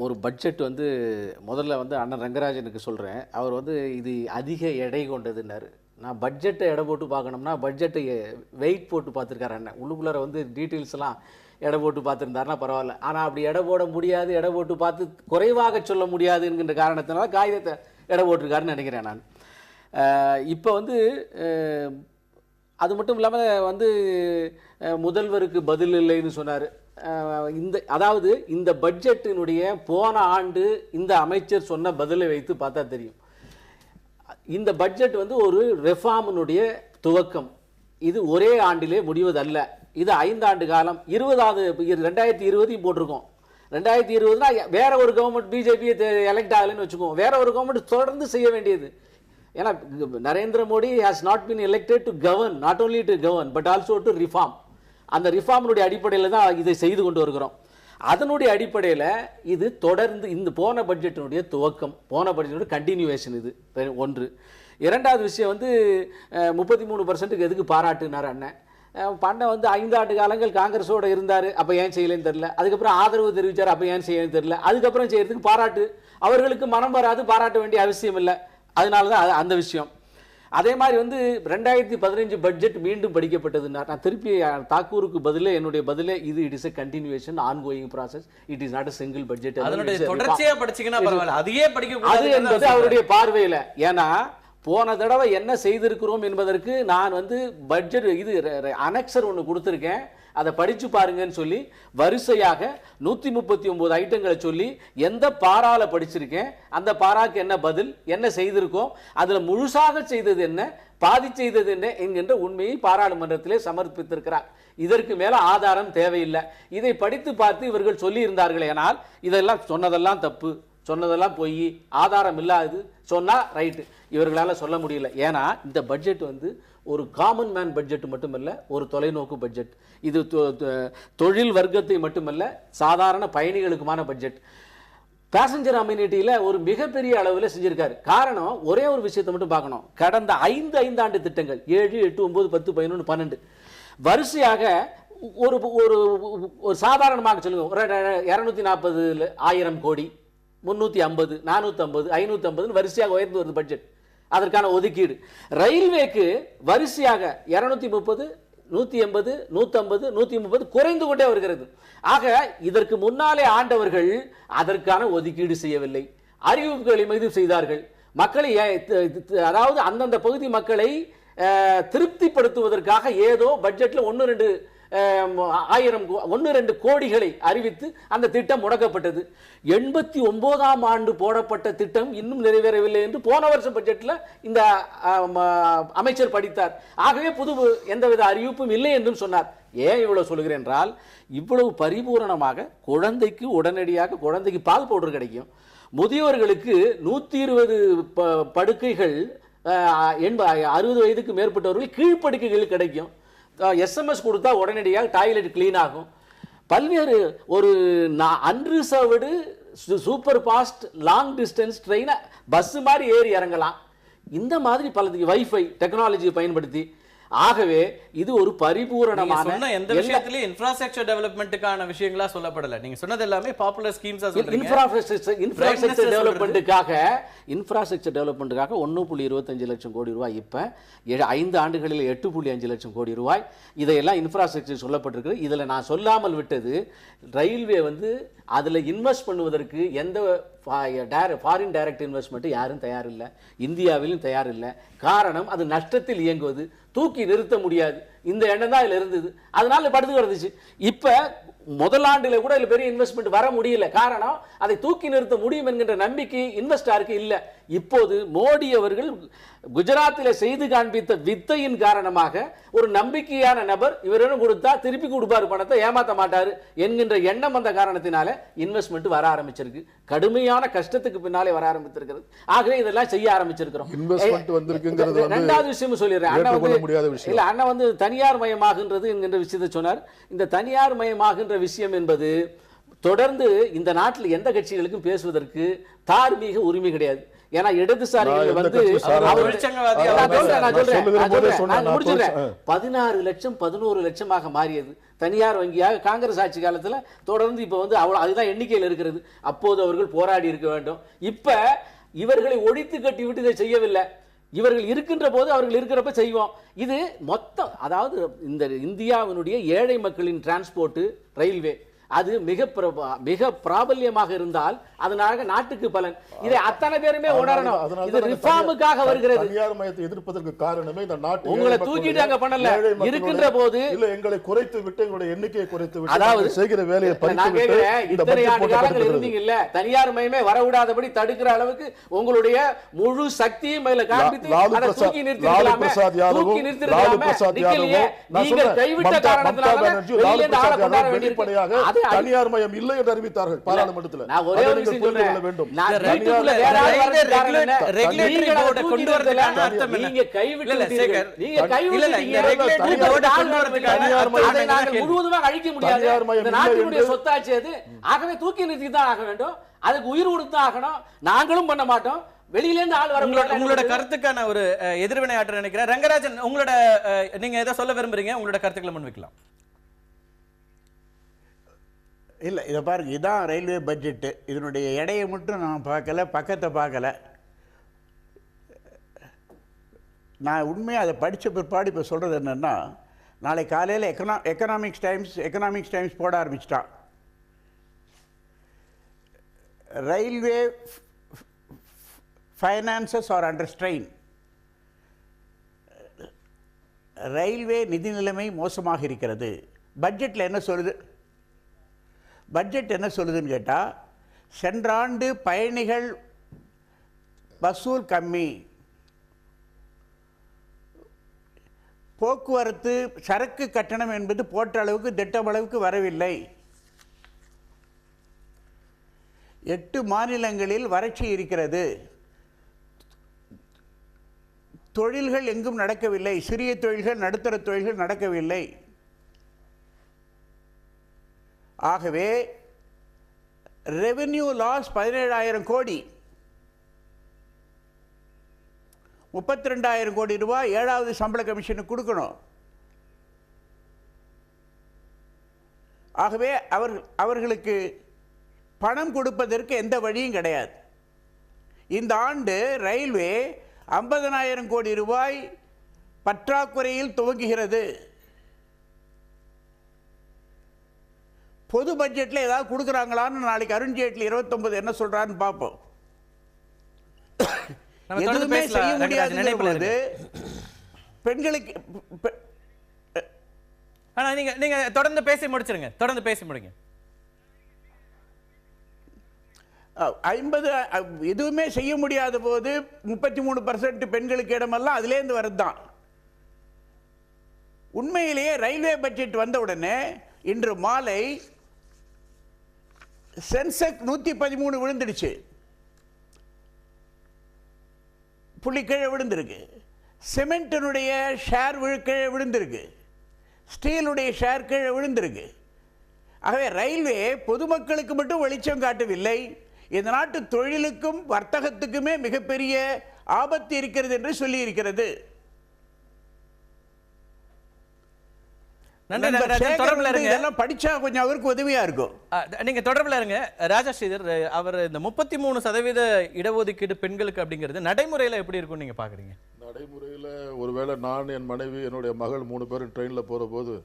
ஒரு பட்ஜெட் வந்து முதல்ல வந்து அண்ணன் ரங்கராஜனுக்கு சொல்கிறேன். அவர் வந்து இது அதிக எடை கொண்டதுன்னாரு. நான் பட்ஜெட்டை எடை போட்டு பார்க்கணும்னா பட்ஜெட்டை வெயிட் போட்டு பார்த்துருக்காரு அண்ணன். உள்ளுக்குள்ளார வந்து டீட்டெயில்ஸ்லாம் எடை போட்டு பார்த்துருந்தாருன்னா பரவாயில்ல. ஆனால் அப்படி எடை போட முடியாது, எடை போட்டு பார்த்து குறைவாக சொல்ல முடியாது என்கின்ற காரணத்தினால காகிதத்தை எடை போட்டிருக்காருன்னு நினைக்கிறேன் நான். இப்போ வந்து அது மட்டும் இல்லாமல் வந்து முதல்வருக்கு பதில் இல்லைன்னு சொன்னார். அதாவது இந்த பட்ஜெட்டினுடைய போன ஆண்டு இந்த அமைச்சர் சொன்ன பதிலை வைத்து பார்த்தா தெரியும். இந்த பட்ஜெட் வந்து ஒரு ரெஃபார்மினுடைய துவக்கம். இது ஒரே ஆண்டிலே முடிவதல்ல. இது 5 ஆண்டு காலம். 2020 போட்டிருக்கோம். 2020 வேற ஒரு கவர்மெண்ட் பிஜேபி எலெக்ட் ஆகலைன்னு வச்சுக்கோம். வேற ஒரு கவர்மெண்ட் தொடர்ந்து செய்ய வேண்டியது. ஏன்னா Narendra Modi has not been elected to govern, not only to govern but also to reform. அந்த ரிஃபார்முடைய அடிப்படையில் தான் இதை செய்து கொண்டு வருகிறோம். அதனுடைய அடிப்படையில் இது தொடர்ந்து இந்த போன பட்ஜெட்டினுடைய துவக்கம், போன பட்ஜெட்டினுடைய கண்டினியூவேஷன். இது ஒன்று. இரண்டாவது விஷயம் வந்து 33% எதுக்கு பாராட்டுனார் அண்ணன். அண்ணன் வந்து 5 ஆண்டு காலங்கள் காங்கிரஸோடு இருந்தார், அப்போ ஏன் செய்யலைன்னு தெரியல. அதுக்கப்புறம் ஆதரவு தெரிவித்தார், அப்போ ஏன் செய்யலன்னு தெரியல. அதுக்கப்புறம் செய்யறதுக்கு பாராட்டு, அவர்களுக்கு மனம் வராது, பாராட்ட வேண்டிய அவசியம் இல்லை. அதனால தான் அந்த விஷயம். அதே மாதிரி வந்து 2015 பட்ஜெட் மீண்டும் படிக்கப்பட்டதுன்னா நான் திருப்பி தாக்கூருக்கு பதிலே என்னுடைய பதிலே இது it is a continuation, ongoing process. It is not a single budget. தொடர்ச்சியா படிச்சீங்கன்னா பரவாயில்லை, அதையே படிக்க அது என்பது அவருடைய பார்வையில். ஏன்னா போன தடவை என்ன செய்திருக்கிறோம் என்பதற்கு நான் வந்து பட்ஜெட் இது அனெக்சர் ஒன்று கொடுத்துருக்கேன், அதை படிச்சு பாருங்கன்னு சொல்லி வரிசையாக 139 ஐட்டங்களை சொல்லி எந்த பாரால படிச்சிருக்கேன், அந்த பாராக்கு என்ன பதில், என்ன செய்திருக்கோம், அதுல முழுசாக செய்தது என்ன, பாதி செய்தது என்ன என்கின்ற உண்மையை பாராளுமன்றத்திலே சமர்ப்பித்திருக்கிறார். இதற்கு மேல ஆதாரம் தேவையில்லை. இதை படித்து பார்த்து இவர்கள் சொல்லி இருந்தார்களே ஆனால் இதெல்லாம் சொன்னதெல்லாம் தப்பு, சொன்னதெல்லாம் பொய், ஆதாரம் இல்லாது சொன்னா ரைட்டு, இவர்களால் சொல்ல முடியல. ஏன்னா இந்த பட்ஜெட் வந்து ஒரு காமன் மேன் பட்ஜெட் மட்டுமல்ல, ஒரு தொலைநோக்கு பட்ஜெட். இது தொழில் வர்க்கத்தை மட்டுமல்ல, சாதாரண பயணிகளுக்குமான பட்ஜெட். பேசஞ்சர் அம்யூனிட்டியில் ஒரு மிகப்பெரிய அளவில் செஞ்சிருக்காரு. காரணம் ஒரே ஒரு விஷயத்தை மட்டும் பார்க்கணும். கடந்த 5 ஆண்டு திட்டங்கள் 7, 8, 9, 10, 11, 12 வரிசையாக ஒரு ஒரு சாதாரணமாக சொல்லுங்க, ஒரு 240 1000 கோடி, 350, 450, 550 வரிசையாக உயர்ந்து வருது பட்ஜெட். அதற்கான ஒதுக்கீடு ரயில்வேக்கு வரிசையாக 230, 180, 150, 130 குறைந்து கொண்டே வருகிறது. ஆக இதற்கு முன்னாலே ஆண்டவர்கள் அதற்கான ஒதுக்கீடு செய்யவில்லை, அறிவிப்புகளை மீது செய்தார்கள். மக்களை அதாவது அந்தந்த பகுதி மக்களை திருப்திப்படுத்துவதற்காக ஏதோ பட்ஜெட்ல 1-2 1-2 கோடிகளை அறிவித்து அந்த திட்டம் முடக்கப்பட்டது. 89ஆம் ஆண்டு போடப்பட்ட திட்டம் இன்னும் நிறைவேறவில்லை என்று போன வருஷம் பட்ஜெட்டில் இந்த அமைச்சர் படித்தார். ஆகவே எந்தவித அறிவிப்பும் இல்லை என்றும் சொன்னார். ஏன் இவ்வளவு சொல்கிறேன் என்றால், இவ்வளவு பரிபூரணமாக குழந்தைக்கு உடனடியாக குழந்தைக்கு பால் பவுடர் கிடைக்கும், முதியோர்களுக்கு 120 படுக்கைகள் 60 வயதுக்கு மேற்பட்டவர்கள் கீழ்ப்படுக்கைகள் கிடைக்கும், SMS கொடுத்தா உடனடியாக டாய்லெட் கிளீன் ஆகும், பல்வேறு ஒரு unreserved super fast long distance train bus மாதிரி ஏறி இறங்கலாம். இந்த மாதிரி பலதுக்கு வைஃபை டெக்னாலஜியை பயன்படுத்தி. ஆகவே இது ஒரு பரிபூரணமான எந்த விஷயத்திலயும் இன்ஃப்ராஸ்ட்ரக்சர் டெவலப்மென்ட்டுக்கான விஷயங்களா சொல்லப்படல. நீங்க சொன்னது எல்லாமே பாப்புலர் ஸ்கீம்ஸா சொல்றீங்க. இன்ஃப்ராஸ்ட்ரக்சர் டெவலப்மென்ட்டுக்காக 1.25 லட்சம் கோடி ரூபாய், இப்ப 5 ஆண்டுகளில் 8.5 லட்சம் கோடி ரூபாய், இதையெல்லாம் இன்ஃப்ராஸ்ட்ரக்சர் சொல்லப்பட்டிருக்கு. இதுல நான் சொல்லாமல் விட்டது, ரயில்வே அதுல இன்வெஸ்ட் பண்ணுவதற்கு எந்த ஃபாரின் டைரக்ட் இன்வெஸ்ட்மெண்ட் யாரும் தயார் இல்லை, இந்தியாவிலும் தயார் இல்லை. காரணம், அது நஷ்டத்தில் இயங்குவது, தூக்கி நிறுத்த முடியாது. இந்த எண்ணம் தான் இதுல இருந்தது, அதனால படுத்து கிடந்துச்சு. இப்ப முதலாண்டில் கூட இதுல பெரிய இன்வெஸ்ட்மெண்ட் வர முடியல. காரணம், அதை தூக்கி நிறுத்த முடியும் என்கின்ற நம்பிக்கை இன்வெஸ்டருக்கு இல்லை. இப்போது மோடி அவர்கள் குஜராத்தில் செய்து காண்பித்த வித்தையின் காரணமாக ஒரு நம்பிக்கையான நபர் இவரிடம் கொடுத்தா திருப்பி கொடுப்பாரு, பணத்தை ஏமாத்த மாட்டாரு என்கின்ற எண்ணம் வந்த காரணத்தினால இன்வெஸ்ட்மெண்ட் வர ஆரம்பிச்சிருக்கு. கடுமையான கஷ்டத்துக்கு பின்னாலே வர ஆரம்பித்திருக்கிறது. ஆகவே இதெல்லாம் செய்ய ஆரம்பிச்சிருக்கிறோம். இரண்டாவது விஷயம் சொல்லிடுறேன். அண்ணன் தனியார் மயமாகின்றது என்கின்ற விஷயத்தை சொன்னார். இந்த தனியார் மயமாகின்ற விஷயம் என்பது தொடர்ந்து இந்த நாட்டில் எந்த கட்சிகளுக்கும் பேசுவதற்கு தார்மீக உரிமை கிடையாது. ஏன்னா இடதுசாரிகள் 16 லட்சம் 11 லட்சமாக மாறியது தனியார் வங்கியாக காங்கிரஸ் ஆட்சி காலத்தில். தொடர்ந்து இப்ப அவ்வளவு அதுதான் எண்ணிக்கையில் இருக்கிறது. அப்போது அவர்கள் போராடி இருக்க வேண்டும். இப்ப இவர்களை ஒழித்து கட்டி விட்டு இதை செய்யவில்லை. இவர்கள் இருக்கின்ற போது அவர்கள் இருக்கிறப்ப செய்வோம். இது மொத்தம், அதாவது இந்த இந்தியாவினுடைய ஏழை மக்களின் டிரான்ஸ்போர்ட் ரயில்வே அது மிக பிராபல்யமாக இருந்தால் அதனால நாட்டுக்கு பலன். இதை அத்தனை பேருமே உணரணும். இது ரிஃபார்முக்காக வருகிறது. தனியார் மயத்தை எதிர்ப்பதற்கு காரணமே இந்த நாட்டு உங்களை தூக்கிட்டு அங்க பண்ணல, இருக்கின்ற போது இல்ல எங்களை குறைத்து விட்டு எங்களுடைய எண்ணிக்கையை குறைத்து விட்டு அதாவது செய்கிற வேலையை நான் கேட்கிறேன், இத்தனை ஆண்டு காலங்கள் இருந்தீங்க இல்ல, தனியார் மயமே வரவிடாதபடி தடுக்கிற அளவுக்கு உங்களுடைய முழு சக்தியும் மேல காண்பித்து அதை தூக்கி நிறுத்திருக்கலாமே. தூக்கி நிறுத்திருக்கலாமே. நீங்கள் கைவிட்ட காரணத்தினால வெளிப்படையாக தனியார் மயம் இல்லை என்று அறிவித்தார்கள் பாராளுமன்றத்தில். நான் ஒரே ஒரு விஷயம் சொல்றேன், நான் வீட்டுக்குள்ள வேற ரெகுலேட்டரி போர்ட கொண்டு வரதுக்கான அர்த்தம் என்ன? நீங்க கைவிட்டீங்க, நீங்க கைவிட்டீங்க. ரெகுலேட்டரி போர்ட கொண்டு வரதுக்கான அதை நாங்கள் முழுவதுமாக அழிக்க முடியாது. இந்த நாட்டினுடைய சொத்தாட்சி அது. ஆகவே தூக்கி நிறுத்தி தான் ஆக வேண்டும். அதுக்கு உயிர் கொடுத்து ஆகணும். நாங்களும் பண்ண மாட்டோம். வெளியில இருந்து ஆள் வர. உங்களோட கருத்துக்கான ஒரு எதிர்வினை ஆற்ற நினைக்கிறேன். ரங்கராஜன், உங்களோட நீங்க ஏதோ சொல்ல விரும்புறீங்க, உங்களோட கருத்துக்களை முன்வைக்கலாம். இல்லை, இதை பாருங்க, இதுதான் ரயில்வே பட்ஜெட்டு. இதனுடைய எடையை மட்டும் நான் பார்க்கல, பக்கத்தை பார்க்கல. நான் உண்மையாக அதை படித்த பிற்பாடு இப்போ சொல்கிறது என்னென்னா, நாளை காலையில் எக்கனாமிக்ஸ் டைம்ஸ் போட ஆரம்பிச்சிட்டான். Railway finances are under strain. Railway நிதி நிலைமை மோசமாக இருக்கிறது. பட்ஜெட்டில் என்ன சொல்லுது? பட்ஜெட் என்ன சொல்லுதுன்னு கேட்டால், சென்ற ஆண்டு பயணிகள் வசூல் கம்மி, போக்குவரத்து சரக்கு கட்டணம் என்பது போட்ட அளவுக்கு திட்டம் அளவுக்கு வரவில்லை, 8 மாநிலங்களில் வறட்சி இருக்கிறது, தொழில்கள் எங்கும் நடக்கவில்லை, சிறிய தொழில்கள் நடுத்தர தொழில்கள் நடக்கவில்லை. ஆகவே ரெவென்யூ லாஸ் 17,000 கோடி, 32,000 கோடி ரூபாய் 7வது சம்பள கமிஷனுக்கு கொடுக்கணும். ஆகவே அவர்களுக்கு பணம் கொடுப்பதற்கு எந்த வழியும் கிடையாது. இந்த ஆண்டு ரயில்வே 50,000 கோடி ரூபாய் பற்றாக்குறையில் துவங்குகிறது. பொது பட்ஜெட்டில் ஏதாவது கொடுக்குறாங்களான்னு நாளைக்கு அருண்ஜேட்லி 29 என்ன சொல்றாருன்னு பார்ப்போம். எதுவுமே செய்ய முடியாது. பெண்களுக்கு ஆனா நீங்க தொடர்ந்து பேசி முடிச்சிருங்க, தொடர்ந்து பேசி முடிங்க. 50 எதுவுமே செய்ய முடியாத போது 33% பெண்களுக்கு இடமெல்லாம் அதுலேருந்து வருதுதான். உண்மையிலேயே ரயில்வே பட்ஜெட் வந்த உடனே இன்று மாலை சென்செக்ஸ் 113 விழுந்துடுச்சு, புள்ளி கீழே விழுந்திருக்கு. சிமெண்டினுடைய ஷேர் கீழே விழுந்திருக்கு, ஸ்டீலுடைய ஷேர் கீழே விழுந்திருக்கு. ஆகவே ரயில்வே பொதுமக்களுக்கு மட்டும் வெளிச்சம் காட்டவில்லை, இந்த நாட்டு தொழிலுக்கும் வர்த்தகத்துக்குமே மிகப்பெரிய ஆபத்து இருக்கிறது என்று சொல்லி இருக்கிறது. இதெல்லாம் படிச்சா கொஞ்சம் அவருக்கு உதவியா இருக்கும். நீங்க தொடர்புல இருங்க. ராஜா ஸ்ரீதர், அவர் இந்த 33% இடஒதுக்கீடு பெண்களுக்கு அப்படிங்கிறது நடைமுறையில எப்படி இருக்கும் நீங்க பாக்குறீங்க? நடைமுறையில் ஒருவேளை நான், என் மனைவி, என்னுடைய மகள் 3 பேரும் ட்ரெயினில் போகிற போது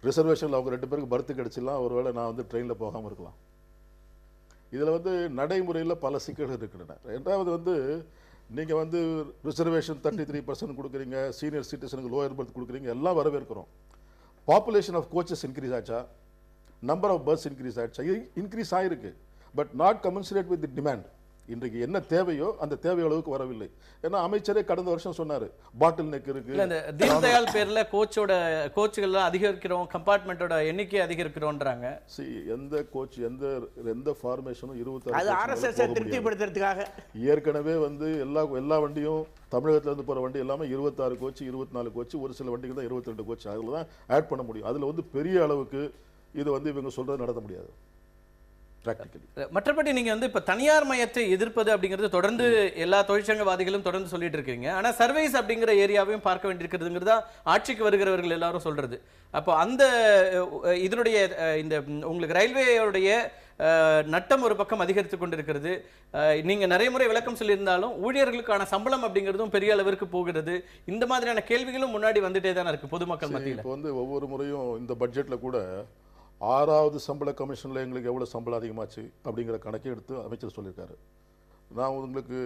ரிசர்வேஷனில் அவங்க 2 பேருக்கு பர்த்து கிடச்சிடலாம், ஒருவேளை நான் வந்து ட்ரெயினில் போகாமல் இருக்கலாம். இதில் வந்து நடைமுறையில் பல சிக்கல்கள் இருக்கின்றன. ரெண்டாவது வந்து நீங்கள் வந்து ரிசர்வேஷன் 33% கொடுக்குறீங்க, சீனியர் சிட்டிசனுக்கு லோயர் பர்த் கொடுக்குறீங்க, எல்லாம் வரவேற்கிறோம். பாப்புலேஷன் ஆஃப் கோச்சஸ் இன்க்ரீஸ் ஆச்சா, நம்பர் ஆஃப் பர்த்ஸ் இன்க்ரீஸ் ஆச்சா? இன்க்ரீஸ் ஆகிருக்கு, பட் நாட் கமென்சுரேட் வித் டிமாண்ட். இன்றைக்கு என்ன தேவையோ அந்த தேவை அளவுக்கு வரவில்லை. ஏன்னா அமைச்சரே கடந்த வருஷம் சொன்னார் பாட்டில் நெக் இருக்கு. இந்த தீன்தயாள் பேர்ல கோச்சுகள்லாம் அதிகரிக்கிறோம், கம்பார்ட்மெண்டோட எண்ணிக்கை அதிகரிக்கிறோன்றாங்க. எந்த கோச் எந்த ஃபார்மேஷனும் 26 திருப்திப்படுத்துறதுக்காக ஏற்கனவே வந்து எல்லா வண்டியும் தமிழகத்துல இருந்து போற வண்டி எல்லாமே 26 கோச் 24 கோச், ஒரு சில வண்டிகள் தான் 22 கோச், அதில் தான் ஆட் பண்ண முடியும். அதில் வந்து பெரிய அளவுக்கு இது வந்து இவங்க சொல்றது நடத்த முடியாது. மற்றபடி நீங்க வந்து இப்ப தனியார் மயத்தை எதிர்ப்பது அப்படிங்கிறது தொடர்ந்து எல்லா தொழிற்சங்கவாதிகளும் தொடர்ந்து சொல்லிட்டு இருக்கீங்க. ஆனா சர்வீஸ் அப்படிங்கிற ஏரியாவையும் பார்க்க வேண்டியிருக்கிறதுங்கிறதா ஆட்சிக்கு வருகிறவர்கள் எல்லாரும் சொல்றது. அப்போ அந்த இதனுடைய இந்த உங்களுக்கு ரயில்வேயோடைய நட்டம் ஒரு பக்கம் அதிகரித்து கொண்டிருக்கிறது. நீங்க நிறைய முறை விளக்கம் சொல்லியிருந்தாலும் ஊழியர்களுக்கான சம்பளம் அப்படிங்கிறதும் பெரிய அளவிற்கு போகிறது. இந்த மாதிரியான கேள்விகளும் முன்னாடி வந்துட்டே தானே இருக்கு பொதுமக்கள் மத்தியில். இப்போ வந்து ஒவ்வொரு முறையும் இந்த பட்ஜெட்ல கூட 6வது சம்பள கமிஷனில் எங்களுக்கு எவ்வளோ சம்பளம் அதிகமாச்சு அப்படிங்கிற கணக்கை எடுத்து அமைச்சர் சொல்லியிருக்காரு. நான் உங்களுக்கு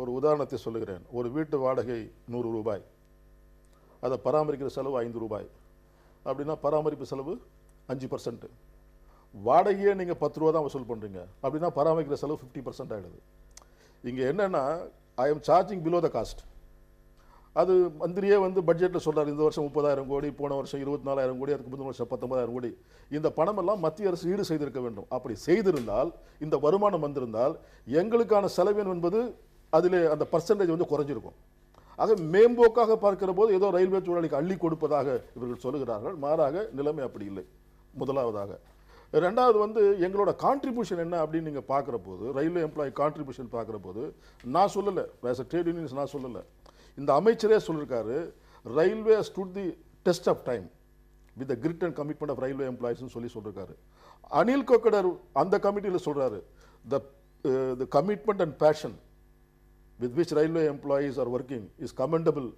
ஒரு உதாரணத்தை சொல்லுகிறேன். ஒரு வீட்டு வாடகை 100 ரூபாய், அதை பராமரிக்கிற செலவு 5 ரூபாய், அப்படின்னா பராமரிப்பு செலவு 5%. வாடகையே நீங்கள் 10 ரூபா தான் வசூல் பண்ணுறீங்க, அப்படின்னா பராமரிக்கிற செலவு 50% ஆகிடுது. இங்கே என்னென்னா I am charging below the cost. அது மந்திரியே வந்து பட்ஜெட்டில் சொல்கிறார், இந்த வருஷம் 30,000 கோடி, போன வருஷம் 24,000 கோடி, அதுக்கு முந்தின வருஷம் 19,000 கோடி. இந்த பணமெல்லாம் மத்திய அரசு ஈடு செய்திருக்க வேண்டும். அப்படி செய்திருந்தால், இந்த வருமானம் வந்திருந்தால், எங்களுக்கான செலவினம் என்பது அதில் அந்த பர்சன்டேஜ் வந்து குறைஞ்சிருக்கும். ஆக மேம்போக்காக பார்க்கிற போது ஏதோ ரயில்வே தொழிலாளிக்கு அள்ளி கொடுப்பதாக இவர்கள் சொல்லுகிறார்கள். மாறாக நிலைமை அப்படி இல்லை. முதலாவதாக. ரெண்டாவது வந்து எங்களோட கான்ட்ரிபியூஷன் என்ன அப்படின்னு நீங்கள் பார்க்குற போது, ரயில்வே எம்ப்ளாயி கான்ட்ரிபியூஷன் பார்க்குற போது, நான் சொல்லலை, ஆஸ் அ ட்ரேட் யூனியன்ஸ் நான் சொல்லலை, இந்த அமைச்சரே சொல்லியிருக்காரு, railway stood the test of time with the grit and commitment of railway எம்ப்ளாயிஸ்னு சொல்லியிருக்காரு. அனில் கொக்கடர் அந்த கமிட்டியில் சொல்கிறாரு, the commitment and passion with which railway employees are working is commendable,